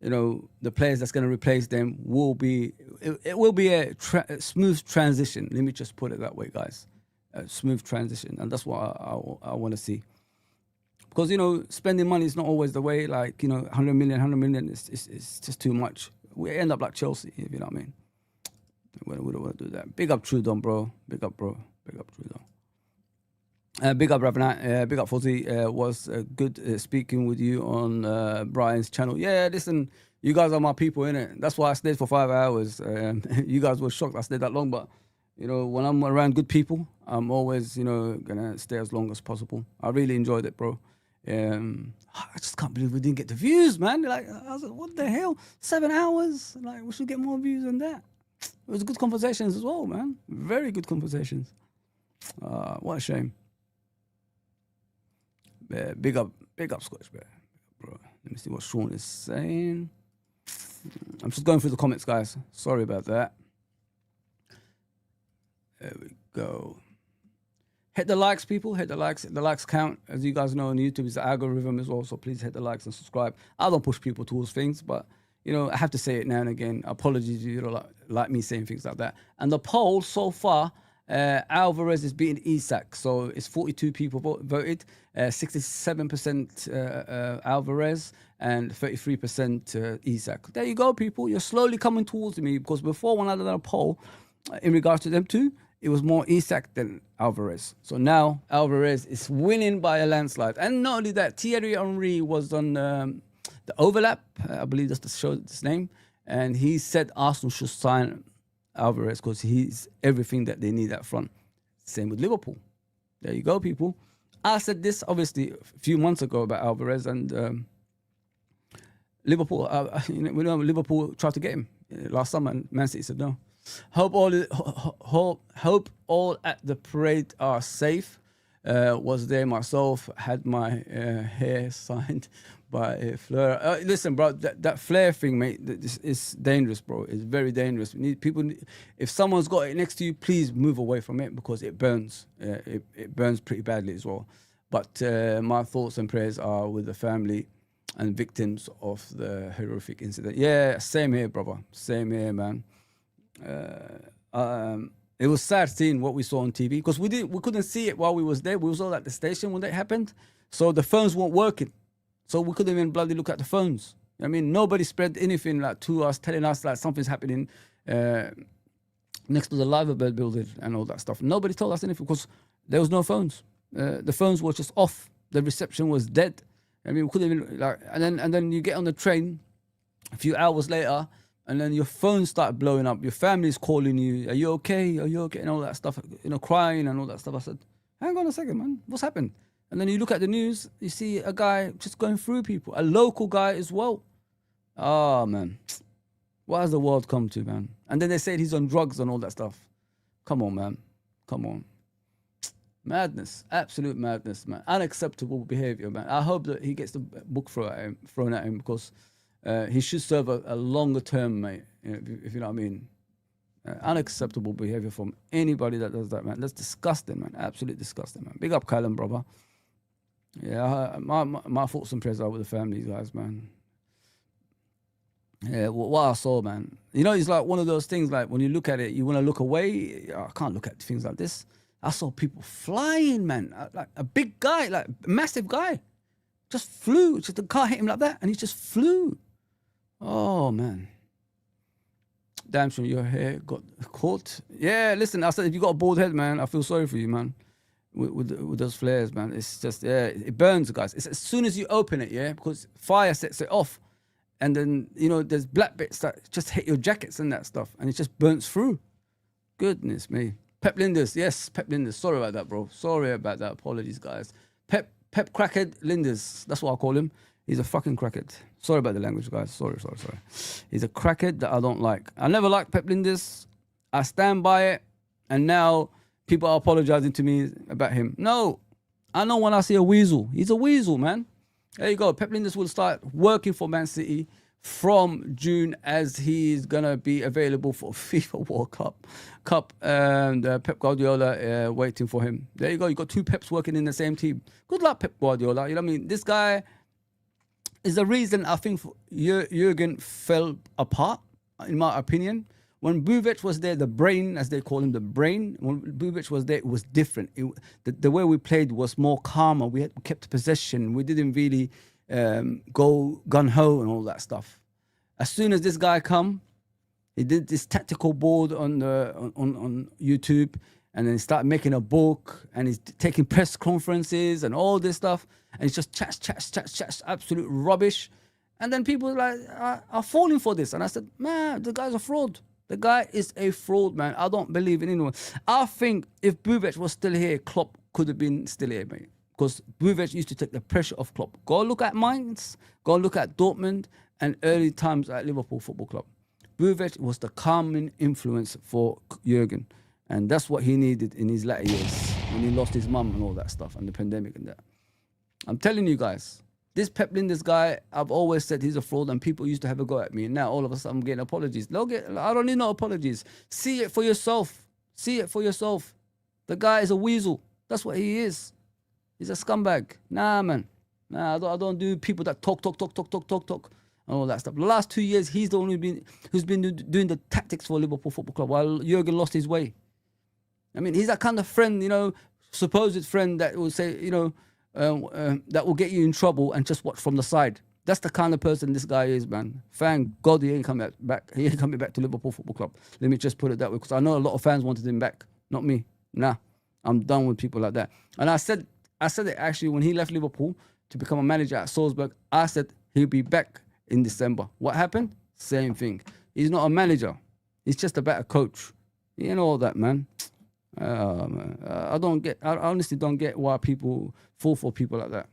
you know, the players that's going to replace them will be, it will be a smooth transition. Let me just put it that way, guys. A smooth transition. And that's what I want to see. Because, you know, spending money is not always the way. Like, you know, 100 million is just too much. We end up like Chelsea, if you know what I mean. We don't want to do that. Big up Trudon, bro. Big up, bro. Big up Trudon. Big up Ravenat. Big up Fozzie. Was good speaking with you on Brian's channel. Yeah, listen, you guys are my people, innit? That's why I stayed for 5 hours. You guys were shocked I stayed that long, but, you know, when I'm around good people, I'm always, you know, gonna stay as long as possible. I really enjoyed it, bro. I just can't believe we didn't get the views, man. Like, I was like, what the hell? 7 hours? Like, we should get more views than that. It was good conversations as well, man. Very good conversations. What a shame. Big up Scottish Bear, bro. Let me see what Sean is saying. I'm just going through the comments, guys. Sorry about that. There we go. Hit the likes, people. Hit the likes. The likes count. As you guys know, on YouTube, it's the algorithm as well. So please hit the likes and subscribe. I don't push people towards things, but, you know, I have to say it now and again. Apologies if you don't like me saying things like that. And the poll so far Alvarez is beating Isak, so it's 42 people voted, 67% Alvarez and 33% Isak. There you go, people. You're slowly coming towards me, because before, when I did a poll in regards to them two, it was more Isak than Alvarez. So now Alvarez is winning by a landslide. And not only that, Thierry Henry was on the Overlap, I believe that's the show's name, and he said Arsenal should sign Alvarez because he's everything that they need up front. Same with Liverpool. There you go, people. I said this obviously a few months ago about Alvarez, and Liverpool. We know Liverpool tried to get him last summer, and Man City said no. Hope all at the parade are safe. Was there myself, had my hair signed by Fleur. Listen, bro, that flare thing, mate, this is dangerous, bro. It's very dangerous. We need people. If someone's got it next to you, please move away from it, because it burns. It burns pretty badly as well. But my thoughts and prayers are with the family and victims of the horrific incident. Yeah, same here, brother. Same here, man. It was sad seeing what we saw on TV, because we couldn't see it while we was there. We was all at the station when that happened, so the phones weren't working, so we couldn't even bloody look at the phones. I mean, nobody spread anything like to us, telling us like something's happening next to the Liverpool building and all that stuff. Nobody told us anything because there was no phones. The phones were just off. The reception was dead. I mean, we couldn't even like. And then you get on the train a few hours later, and then your phone started blowing up. Your family's calling you. Are you okay? Are you okay? And all that stuff, crying and all that stuff. I said, hang on a second, man. What's happened? And then you look at the news, you see a guy just going through people, a local guy as well. Oh, man. What has the world come to, man? And then they said he's on drugs and all that stuff. Come on, man. Come on. Madness. Absolute madness, man. Unacceptable behavior, man. I hope that he gets the book thrown at him, because he should serve a longer term, mate, if you know what I mean. Unacceptable behavior from anybody that does that, man. That's disgusting, man. Absolutely disgusting, man. Big up, Callum, brother. Yeah, my thoughts and prayers are with the family, guys, man. Yeah, what I saw, man. It's like one of those things, like when you look at it, you want to look away. I can't look at things like this. I saw people flying, man. Like a big guy, like a massive guy. Just flew. Just the car hit him like that, and he just flew. Oh, man. Damn sure your hair got caught. Yeah, listen, I said, if you got a bald head, man, I feel sorry for you, man. With those flares, man. It's just, yeah, it burns, guys. It's as soon as you open it, yeah, because fire sets it off. And then, there's black bits that just hit your jackets and that stuff, and it just burns through. Goodness me. Pep Lijnders, yes, Pep Lijnders. Sorry about that, bro. Sorry about that. Apologies, guys. Pep Crackhead Lijnders. That's what I call him. He's a fucking crackhead. Sorry about the language, guys. Sorry. He's a crackhead that I don't like. I never liked Pep Lijnders. I stand by it. And now people are apologizing to me about him. No. I know when I see a weasel. He's a weasel, man. There you go. Pep Lijnders will start working for Man City from June, as he's going to be available for FIFA World Cup, and Pep Guardiola waiting for him. There you go. You got two Peps working in the same team. Good luck, Pep Guardiola. You know what I mean? This guy is the reason I think Jurgen fell apart, in my opinion. When Buvic was there, the brain, as they call him, the brain, when Buvic was there, it was different. The way we played was more calmer. We kept possession. We didn't really go gun-ho and all that stuff. As soon as this guy come, he did this tactical board on YouTube, and then he started making a book, and he's taking press conferences and all this stuff, and he's just chats, absolute rubbish. And then people are falling for this. And I said, man, the guy's a fraud. The guy is a fraud, man. I don't believe in anyone. I think if Buvic was still here, Klopp could have been still here, mate. Because Buvic used to take the pressure off Klopp. Go look at Mainz, go look at Dortmund, and early times at Liverpool Football Club. Buvic was the calming influence for Jurgen. And that's what he needed in his latter years, when he lost his mum and all that stuff, and the pandemic and that. I'm telling you guys, this Pep Lijnders guy, I've always said he's a fraud, and people used to have a go at me. And now all of a sudden I'm getting apologies. I don't need no apologies. See it for yourself. See it for yourself. The guy is a weasel. That's what he is. He's a scumbag. Nah, man. Nah, I don't do people that talk, and all that stuff. The last 2 years, he's the only who's been doing the tactics for Liverpool Football Club, while Jurgen lost his way. I mean, he's that kind of friend, you know, supposed friend that will say, you know, that will get you in trouble and just watch from the side. That's the kind of person this guy is, man. Thank God he ain't coming back. He ain't coming back to Liverpool Football Club. Let me just put it that way, because I know a lot of fans wanted him back. Not me. Nah, I'm done with people like that. And I said it actually when he left Liverpool to become a manager at Salzburg. I said he'll be back in December. What happened? Same thing. He's not a manager. He's just a better coach. You know all that, man. Man. I honestly don't get why people fall for people like that.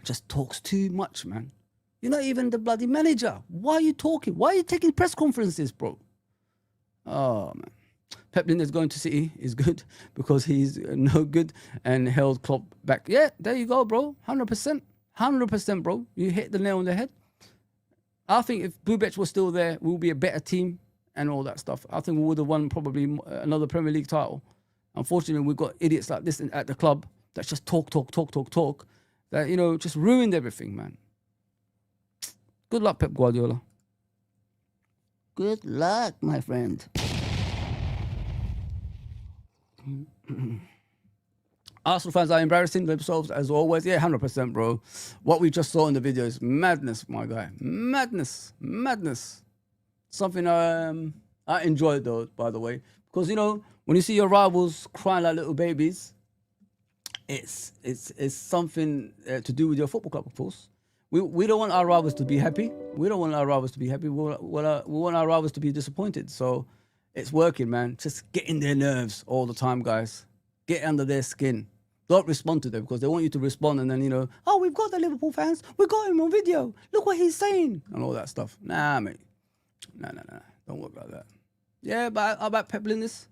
Just talks too much, man. You're not even the bloody manager. Why are you talking? Why are you taking press conferences, bro? Oh, man. Pep Lijnders going to City is good because he's no good and held Klopp back. Yeah, there you go, bro. 100%. 100%, bro. You hit the nail on the head. I think if Bubec was still there, we would be a better team and all that stuff. I think we would have won probably another Premier League title. Unfortunately, we've got idiots like this at the club that just talk. That, you know, just ruined everything, man. Good luck, Pep Guardiola. Good luck, my friend. Arsenal fans are embarrassing themselves as always. Yeah, 100%, bro. What we just saw in the video is madness, my guy. Madness. Something I enjoyed, though, by the way. Because, you know, when you see your rivals crying like little babies, it's something to do with your football club, of course. We don't want our rivals to be happy. We want our rivals to be disappointed. So it's working, man. Just get in their nerves all the time, guys. Get under their skin. Don't respond to them because they want you to respond and then, you know, oh, we've got the Liverpool fans. We got him on video. Look what he's saying and all that stuff. Nah, mate. Nah. Don't work like that. Yeah, but how about Pep Lijnders?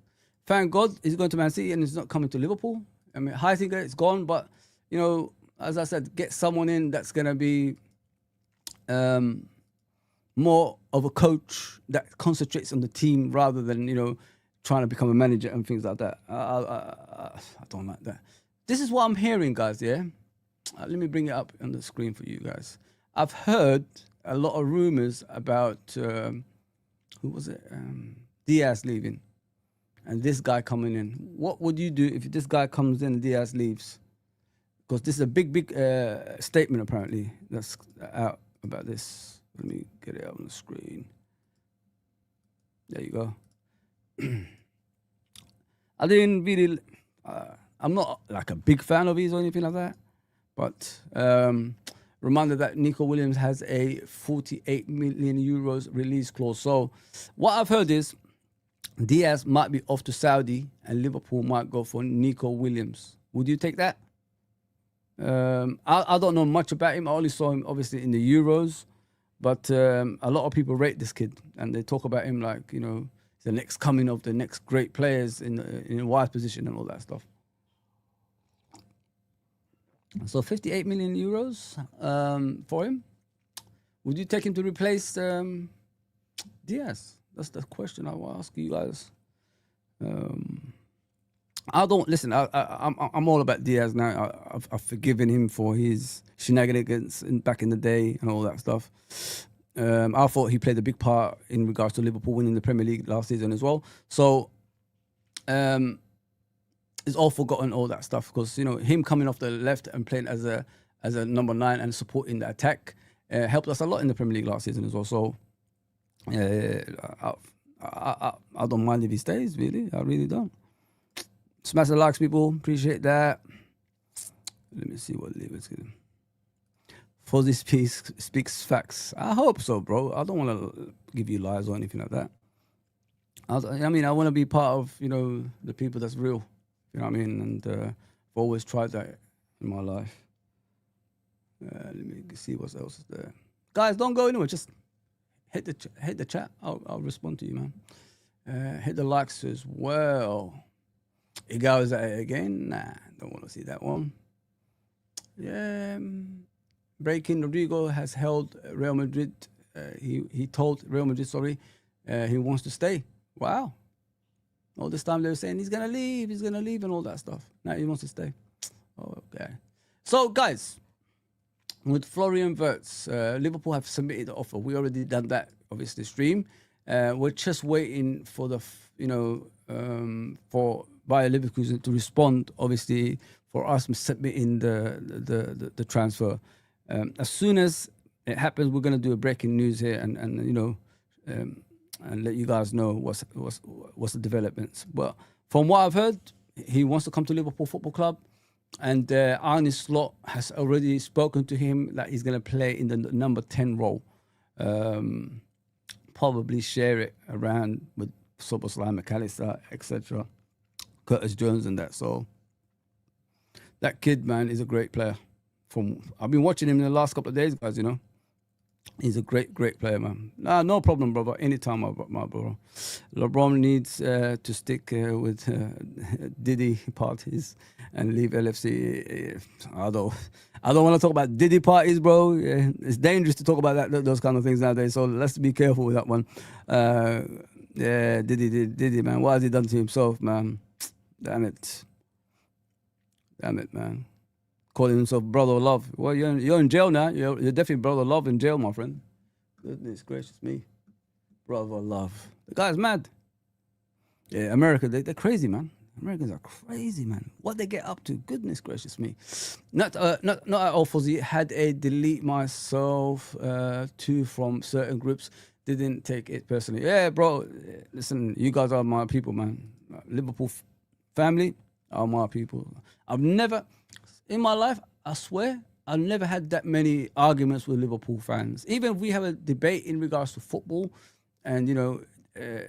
Thank God he's going to Man City and he's not coming to Liverpool. I mean, Heitinga, it's gone, but, you know, as I said, get someone in that's going to be more of a coach that concentrates on the team rather than, you know, trying to become a manager and things like that. I don't like that. This is what I'm hearing, guys, yeah? Let me bring it up on the screen for you guys. I've heard a lot of rumors about, who was it? Diaz leaving. And this guy coming in. What would you do if this guy comes in and Diaz leaves? Because this is a big statement, apparently, that's out about this. Let me get it up on the screen. There you go. I didn't really... I'm not like a big fan of his or anything like that. But reminder that Nico Williams has a 48 million euros release clause. So what I've heard is Diaz might be off to Saudi and Liverpool might go for Nico Williams. Would you take that? I don't know much about him. I only saw him obviously in the Euros, but a lot of people rate this kid and they talk about him like, you know, the next coming of the next great players in a wide position and all that stuff. So 58 million euros for him. Would you take him to replace Diaz? That's the question I will ask you guys. I don't listen. I'm all about Diaz now. I've forgiven him for his shenanigans back in the day and all that stuff. I thought he played a big part in regards to Liverpool winning the Premier League last season as well. So it's all forgotten, all that stuff, because, you know, him coming off the left and playing as a number 9 and supporting the attack helped us a lot in the Premier League last season as well. So I don't mind if he stays, really. I really don't. Smash the likes, people. Appreciate that. Let me see what Liver's going. Fozzy speaks facts. I hope so, bro. I don't want to give you lies or anything like that. I mean, I want to be part of, you know, the people that's real. You know what I mean? And I've always tried that in my life. Let me see what else is there. Guys, don't go anywhere. Just hit the chat. I'll respond to you, man. Hit the likes as well. He goes at it again. Nah, don't want to see that one. Yeah. Breaking Rodrigo has held Real Madrid. He told Real Madrid, he wants to stay. Wow. All this time they were saying he's gonna leave, and all that stuff. Now he wants to stay. Oh, okay. So guys, with Florian WITRZ, Liverpool have submitted the offer. We already done that, obviously, stream. We're just waiting for the, for Bayer Leverkusen to respond, obviously, for us submitting the transfer. As soon as it happens, we're going to do a breaking news here and you know, and let you guys know what's the developments. But from what I've heard, he wants to come to Liverpool Football Club, and Arne Slot has already spoken to him that he's going to play in the number 10 role. Probably share it around with Soboslai, McAllister, etc., Curtis Jones and that. So that kid, man, is a great player. I've been watching him in the last couple of days, guys, you know. He's a great player, man. Nah, no problem, brother. Anytime, my brother. LeBron needs to stick with Diddy parties and leave LFC. I don't want to talk about Diddy parties, bro. Yeah, it's dangerous to talk about those kind of things nowadays. So let's be careful with that one. Yeah, Diddy, man. What has he done to himself, man? Damn it, man. Calling himself Brother Love. Well, you're in jail now. You're definitely Brother Love in jail, my friend. Goodness gracious me. Brother Love. The guy's mad. Yeah, America, they're crazy, man. Americans are crazy, man. What they get up to, goodness gracious me. Not at all, Fuzzy. Had a delete myself too from certain groups. Didn't take it personally. Yeah, bro. Listen, you guys are my people, man. Liverpool family are my people. I've never... In my life, I swear, I've never had that many arguments with Liverpool fans. Even if we have a debate in regards to football, and you know, I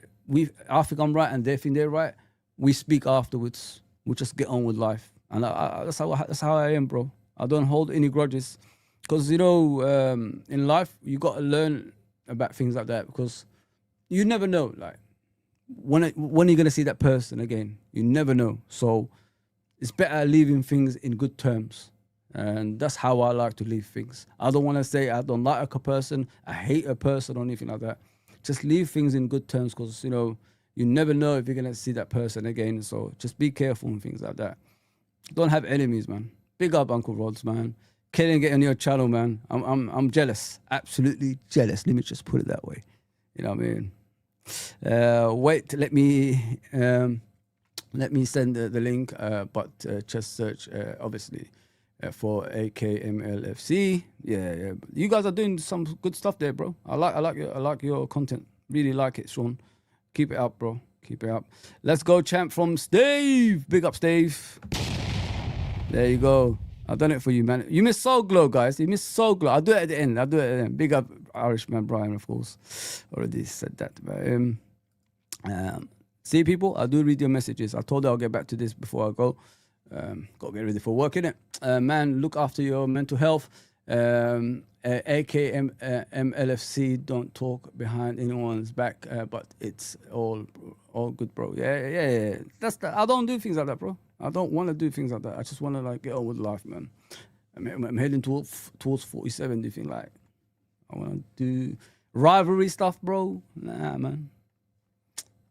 think I'm right and they think they're right, we speak afterwards. We just get on with life, and that's how I am, bro. I don't hold any grudges, because you know, in life you got to learn about things like that, because you never know, like when you're gonna see that person again. You never know, so. It's better leaving things in good terms. And that's how I like to leave things. I don't want to say I don't like a person, I hate a person or anything like that. Just leave things in good terms, because, you know, you never know if you're going to see that person again. So just be careful and things like that. Don't have enemies, man. Big up Uncle Rods, man. Killing it on your channel, man. I'm jealous. Absolutely jealous. Let me just put it that way. You know what I mean? Wait, let me send the link, but just search, obviously, for AKMLFC. Yeah. You guys are doing some good stuff there, bro. I like your content. Really like it, Sean. Keep it up, bro. Keep it up. Let's go, champ, from Steve. Big up, Steve. There you go. I've done it for you, man. You missed Soul Glow, guys. You missed Soul Glow. I'll do it at the end. Big up, Irishman Brian, of course. Already said that about him. See, people, I do read your messages. I told you I'll get back to this before I go. Got to get ready for work, innit? Man, look after your mental health. AKMLFC, don't talk behind anyone's back, but it's all good, bro. Yeah. I don't do things like that, bro. I don't want to do things like that. I just want to like get on with life, man. I'm heading towards 47. Do you think like I want to do rivalry stuff, bro? Nah, man.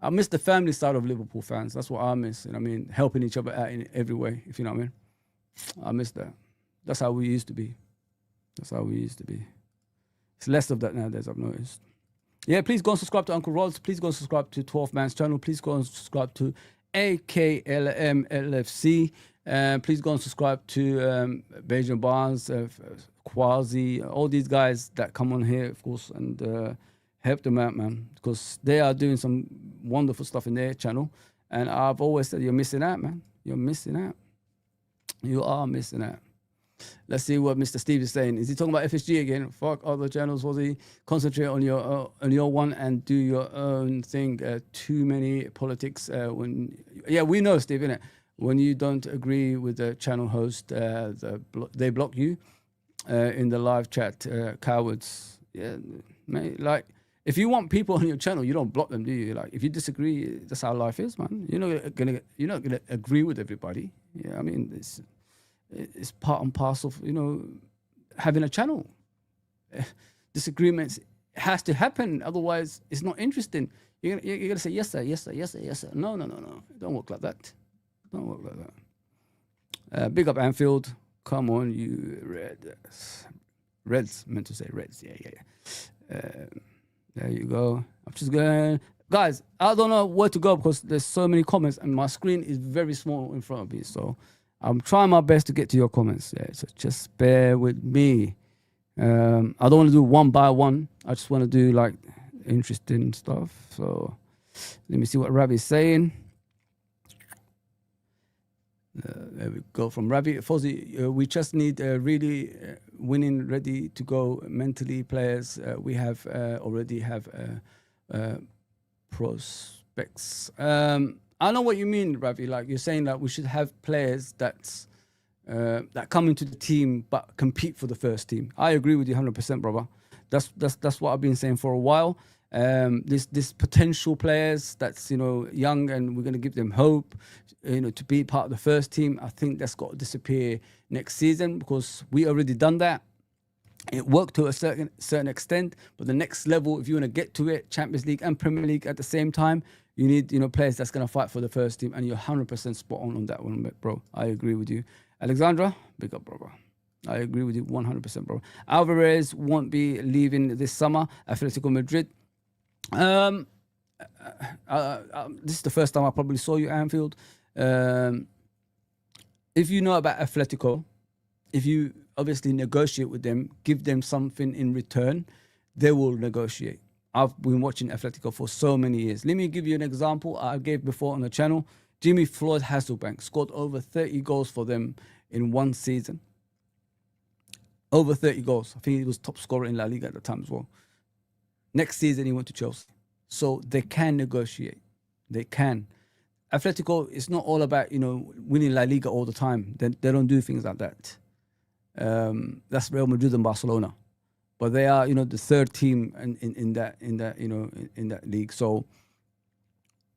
I miss the family side of Liverpool fans. That's what I miss. And I mean, helping each other out in every way, if you know what I mean. I miss that. That's how we used to be. It's less of that nowadays, I've noticed. Yeah, please go and subscribe to Uncle Rods. Please go and subscribe to 12 Man's channel. Please go and subscribe to AKLMLFC. Please go and subscribe to Beijing Barnes, Quasi, all these guys that come on here, of course, and help them out, man, because they are doing some wonderful stuff in their channel. And I've always said, you're missing out, man. You're missing out. You are missing out. Let's see what Mr. Steve is saying. Is he talking about FSG again? Fuck other channels. Was he concentrate on your one and do your own thing? Too many politics. Yeah, we know, Steve, innit? When you don't agree with the channel host, they block you in the live chat. Cowards. Yeah, mate. Like, if you want people on your channel, you don't block them, do you? Like, if you disagree, that's how life is, man. You're not gonna agree with everybody. Yeah, I mean, it's part and parcel of, you know, having a channel. Disagreements has to happen, otherwise it's not interesting. You're gonna say yes sir, yes sir, yes sir, yes sir. No. Don't work like that. Don't work like that. Big up Anfield. Come on, you Reds. Meant to say Reds. Yeah. There you go. I'm just going. guys, I don't know where to go because there's so many comments and my screen is very small in front of me. So I'm trying my best to get to your comments. Yeah, so just bear with me. I don't want to do one by one. I just want to do like interesting stuff. So let me see what Ravi's saying. There we go from Ravi. Fozzy, we just need really winning, ready to go mentally players. We have already have prospects. I know what you mean, Ravi. Like you're saying that we should have players that come into the team but compete for the first team. I agree with you 100%, brother. That's what I've been saying for a while. This potential players that's young and we're gonna give them hope, to be part of the first team. I think that's got to disappear next season because we already done that. It worked to a certain extent, but the next level, if you want to get to it, Champions League and Premier League at the same time, you need players that's gonna fight for the first team, and you're 100% spot on that one, bro. I agree with you, Alexandra. Big up, brother. I agree with you 100%, bro. Alvarez won't be leaving this summer. Atletico Madrid. This is the first time I probably saw you, Anfield. If you know about Atletico, if you obviously negotiate with them, give them something in return, they will negotiate. I've been watching Atletico for so many years. Let me give you an example I gave before on the channel. Jimmy Floyd Hasselbank scored over 30 goals for them in one season. Over 30 goals. I think he was top scorer in La Liga at the time as well. Next season, he went to Chelsea. So they can negotiate. They can. Atletico is not all about, winning La Liga all the time. They don't do things like that. That's Real Madrid and Barcelona. But they are, the third team in that league. So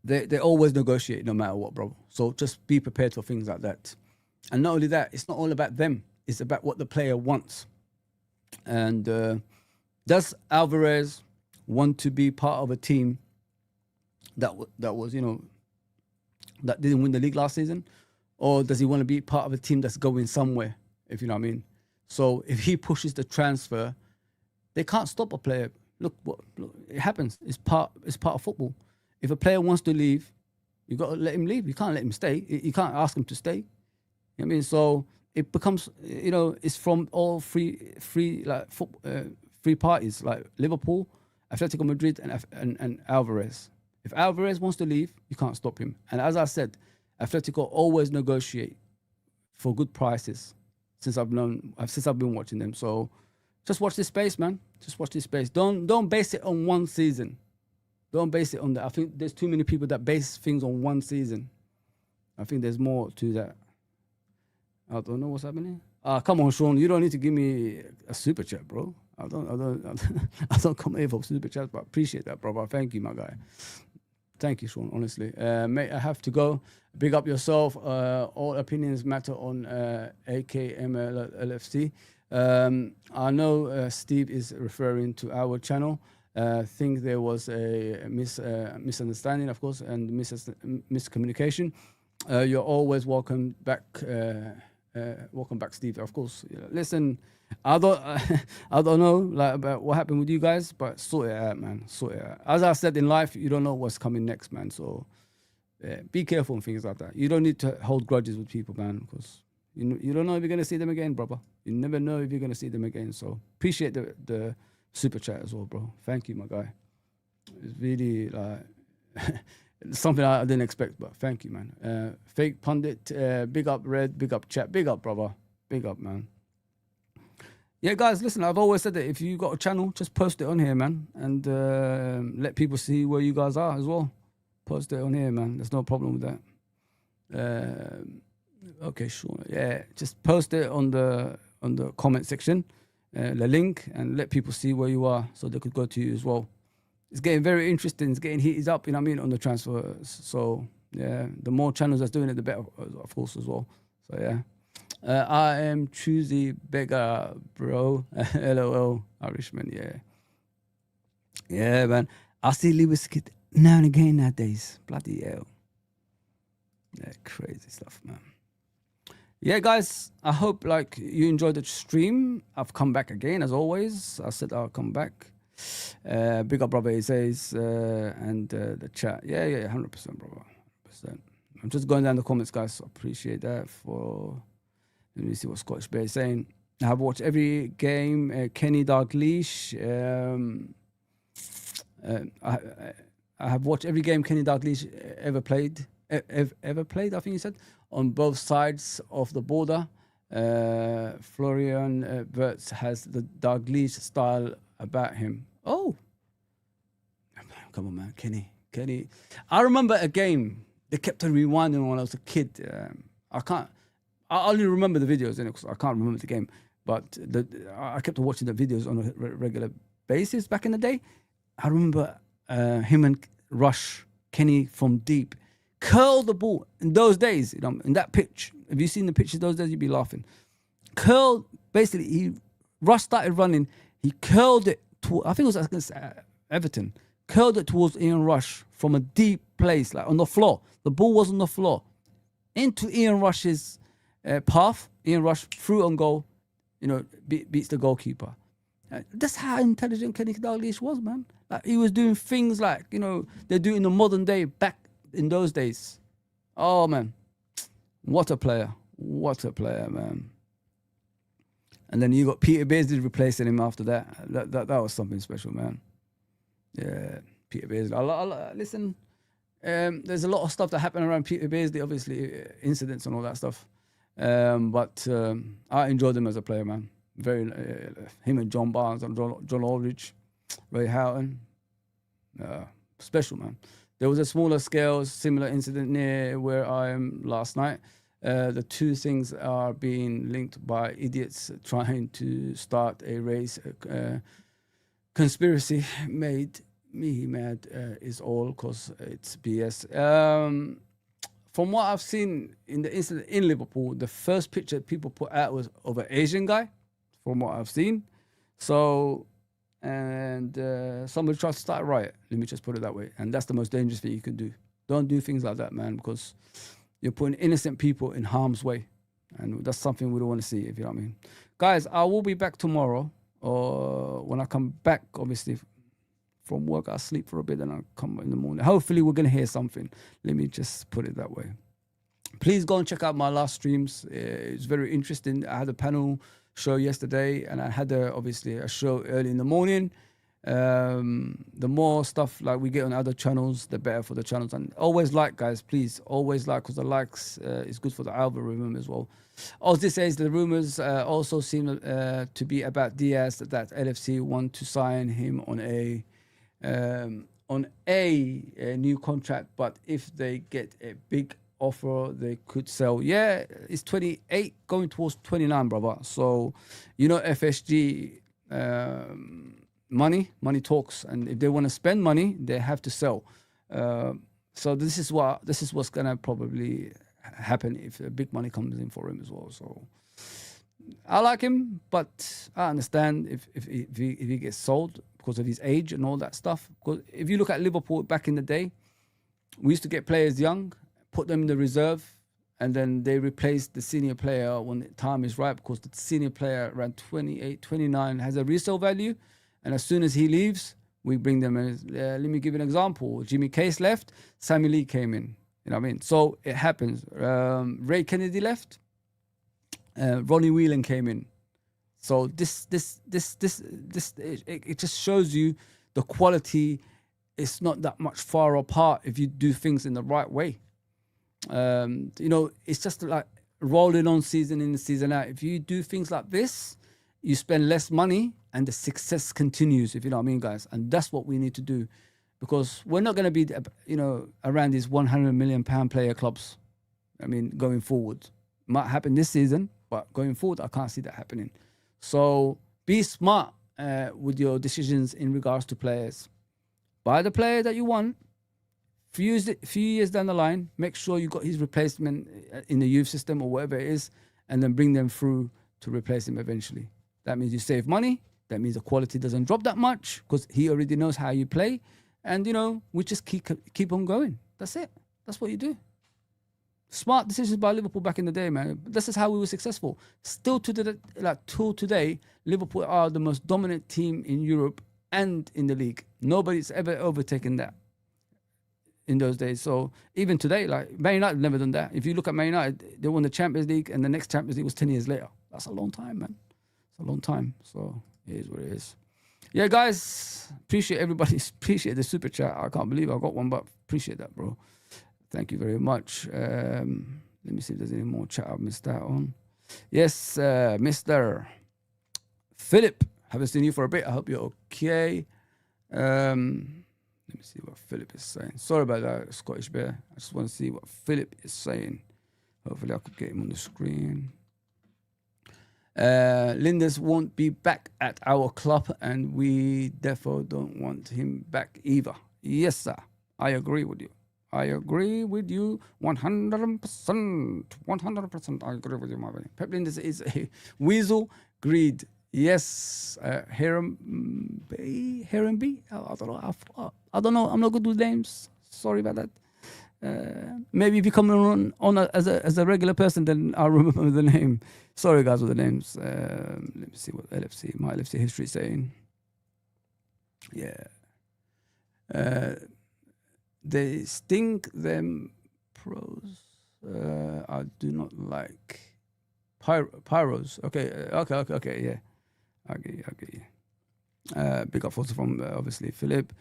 they always negotiate no matter what, bro. So just be prepared for things like that. And not only that, it's not all about them. It's about what the player wants. And does Alvarez want to be part of a team that was, that didn't win the league last season? Or does he want to be part of a team that's going somewhere, if you know what I mean? So if he pushes the transfer, they can't stop a player. Look, it happens. It's part of football. If a player wants to leave, you got to let him leave. You can't let him stay. You can't ask him to stay. You know what I mean? So it becomes, it's from all three parties, like Liverpool, Atletico Madrid, and Alvarez. If Alvarez wants to leave, you can't stop him. And as I said, Atletico always negotiate for good prices since I've been watching them. So just watch this space, man. Just watch this space. Don't base it on one season. Don't base it on that. I think there's too many people that base things on one season. I think there's more to that. I don't know what's happening. Come on, Sean. You don't need to give me a super chat, bro. I don't come here for super chats, but I appreciate that, brother. Thank you, my guy. Thank you, Sean. Honestly, mate, I have to go. Big up yourself. All opinions matter on AKMLFC. I know Steve is referring to our channel. I think there was a misunderstanding, of course, and miscommunication. You're always welcome back. Welcome back, Steve. Of course. Listen, I don't know like about what happened with you guys, but sort it out, man. Sort it out. As I said in life, you don't know what's coming next, man. So be careful on things like that. You don't need to hold grudges with people, man, because you don't know if you're gonna see them again, brother. You never know if you're gonna see them again. So appreciate the super chat as well, bro. Thank you, my guy. It's really like something I didn't expect, but thank you, man. Fake pundit, big up Red, big up chat, big up, brother, big up, man. Yeah, guys, listen, I've always said that if you got a channel, just post it on here, man, and let people see where you guys are as well. Post it on here, man. There's no problem with that. Okay, sure. Yeah, just post it on the comment section, the link, and let people see where you are so they could go to you as well. It's getting very interesting. It's getting heated up, you know what I mean, on the transfers. So, yeah, the more channels that's doing it, the better, of course, as well. So, yeah. I am choosy beggar, bro. LOL, Irishman, yeah. Yeah, man. I see Lewis Kid now and again nowadays. Bloody hell. Yeah, crazy stuff, man. Yeah, guys, I hope, like, you enjoyed the stream. I've come back again, as always. I said I'll come back. Big up, brother, he says, and the chat. Yeah, 100%, brother. 100%. I'm just going down the comments, guys. So appreciate that. Let me see what Scottish Bear is saying. I have watched every game. Kenny Dalglish. I have watched every game Kenny Dalglish ever played. Ever played, I think he said, on both sides of the border. Florian WITRZ has the Dalglish style about him. Oh, come on, man, Kenny. I remember a game. They kept on rewinding when I was a kid. I only remember the videos, because I can't remember the game. But I kept watching the videos on a regular basis back in the day. I remember him and Rush, Kenny from deep, curled the ball in those days. In that pitch. Have you seen the pitches those days? You'd be laughing. Curled, basically, Rush started running. He curled it I think it was against Everton. Curled it towards Ian Rush from a deep place, like on the floor. The ball was on the floor. Into Ian Rush's path. Ian Rush threw on goal. Beats the goalkeeper. That's how intelligent Kenny Dalglish was, man. Like, he was doing things like, they do in the modern day back in those days. Oh, man. What a player, man. And then you got Peter Beardsley replacing him after that. That was something special, man. Yeah, Peter Beardsley. Listen, there's a lot of stuff that happened around Peter Beardsley, obviously, incidents and all that stuff. But I enjoyed him as a player, man. Very him and John Barnes and John Aldridge, Ray Houghton. Special, man. There was a smaller scale, similar incident near where I am last night. The two things are being linked by idiots trying to start a race conspiracy. Made me mad is all, because it's BS. From what I've seen in the incident in Liverpool, the first picture people put out was of an Asian guy, from what I've seen. So, and somebody tried to start a riot. Let me just put it that way. And that's the most dangerous thing you can do. Don't do things like that, man, because you're putting innocent people in harm's way. And that's something we don't want to see, if you know what I mean. Guys, I will be back tomorrow. Or when I come back, obviously, from work, I'll sleep for a bit and I'll come in the morning. Hopefully, we're going to hear something. Let me just put it that way. Please go and check out my last streams. It's very interesting. I had a panel show yesterday, and I had obviously a show early in the morning. The more stuff like we get on other channels, the better for the channels. And always like, guys, please, always like, because the likes is good for the algorithm as well. Ozzy says the rumors also seem to be about Diaz, that LFC want to sign him on a new contract, but if they get a big offer, they could sell. Yeah, it's 28 going towards 29, brother. So, FSG, money talks, and if they want to spend money, they have to sell. So this is what's gonna probably happen if big money comes in for him as well. So I like him, but I understand if he gets sold because of his age and all that stuff. Because if you look at Liverpool back in the day, we used to get players young, put them in the reserve, and then they replace the senior player when the time is right, because the senior player around 28, 29 has a resale value. And as soon as he leaves, we bring them in. Let me give you an example. Jimmy Case left, Sammy Lee came in. You know what I mean? So it happens. Ray Kennedy left, Ronnie Whelan came in. So it just shows you the quality. It's not that much far apart if you do things in the right way. It's just like rolling on season in, season out. If you do things like this, you spend less money and the success continues, if you know what I mean, guys. And that's what we need to do, because we're not going to be, around these 100 million pound player clubs. I mean, going forward. Might happen this season, but going forward, I can't see that happening. So be smart with your decisions in regards to players. Buy the player that you want. Few years down the line, make sure you got his replacement in the youth system or whatever it is, and then bring them through to replace him eventually. That means you save money. That means the quality doesn't drop that much, because he already knows how you play. And, we just keep on going. That's it. That's what you do. Smart decisions by Liverpool back in the day, man. This is how we were successful. Still till today, Liverpool are the most dominant team in Europe and in the league. Nobody's ever overtaken that in those days. So even today, like Man United never done that. If you look at Man United, they won the Champions League, and the next Champions League was 10 years later. That's a long time, man. It's a long time. So it is what it is. Yeah, guys, appreciate everybody. Appreciate the super chat. I can't believe I got one, but appreciate that, bro. Thank you very much. Let me see if there's any more chat I've missed out on. Yes, Mr. Philip. Haven't seen you for a bit. I hope you're okay. Let me see what Philip is saying. Sorry about that, Scottish Bear. I just want to see what Philip is saying. Hopefully I could get him on the screen. Lijnders won't be back at our club, and we therefore don't want him back either. Yes, sir. I agree with you. I agree with you 100%. 100%. I agree with you, my buddy. Pep Lijnders is a weasel. Greed. Yes. Herrenby? I don't know. I don't know. I'm not good with names. Sorry about that. Maybe if you come on as a regular person, then I'll remember the name. Sorry, guys, with the names. Let me see what my LFC history is saying. Yeah. They stink them pros. I do not like pyros. Okay, yeah. I get you. Big up photo from obviously Philip.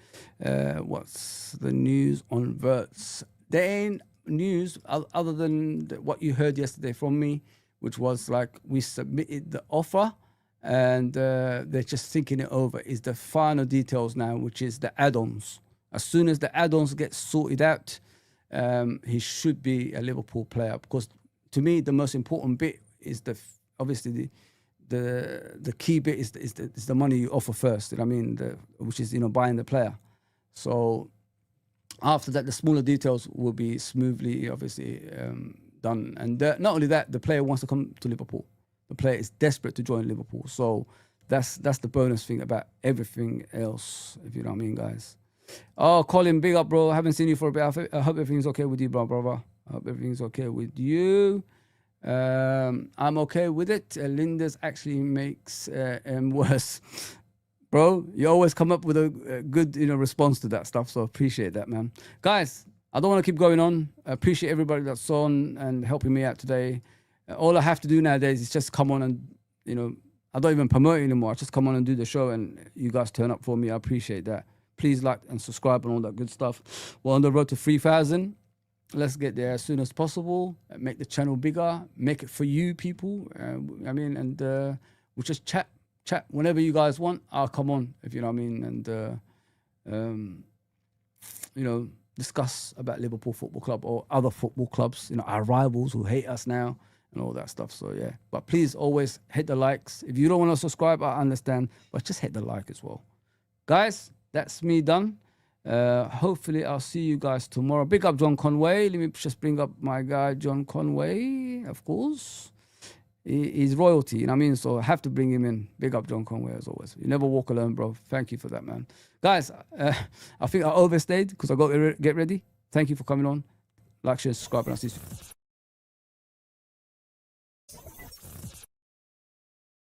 What's the news on WITRZ? There ain't news other than what you heard yesterday from me, which was like we submitted the offer and they're just thinking it over. Is the final details now, which is the add-ons. As soon as the add-ons get sorted out, he should be a Liverpool player. Because to me, the most important bit is obviously the key bit is the money you offer first. You know what I mean? Which is buying the player. So after that, the smaller details will be smoothly obviously done. And not only that, the player wants to come to Liverpool. The player is desperate to join Liverpool. So that's the bonus thing about everything else. If you know what I mean, guys. Oh, Colin, big up, bro. I haven't seen you for a bit. I hope everything's okay with you, brother. I hope everything's okay with you. I'm okay with it. Lijnders actually makes worse. Bro, you always come up with a good response to that stuff, so appreciate that, man. Guys, I don't want to keep going on. I appreciate everybody that's on and helping me out today. All I have to do nowadays is just come on and, I don't even promote it anymore. I just come on and do the show and you guys turn up for me. I appreciate that. Please like and subscribe and all that good stuff. We're on the road to 3,000. Let's get there as soon as possible. Make the channel bigger. Make it for you people. We'll just chat whenever you guys want. I'll come on, if you know what I mean. And, discuss about Liverpool Football Club or other football clubs, our rivals who hate us now and all that stuff. So, yeah. But please always hit the likes. If you don't want to subscribe, I understand. But just hit the like as well. Guys, that's me done. Hopefully I'll see you guys tomorrow. Big up John Conway. Let me just bring up my guy John Conway, of course. He's royalty, you know what I mean? So I have to bring him in. Big up John Conway as always. You never walk alone, bro. Thank you for that, man. Guys, I think I overstayed because I got to get ready. Thank you for coming on. Like, share, subscribe, and I'll see you soon.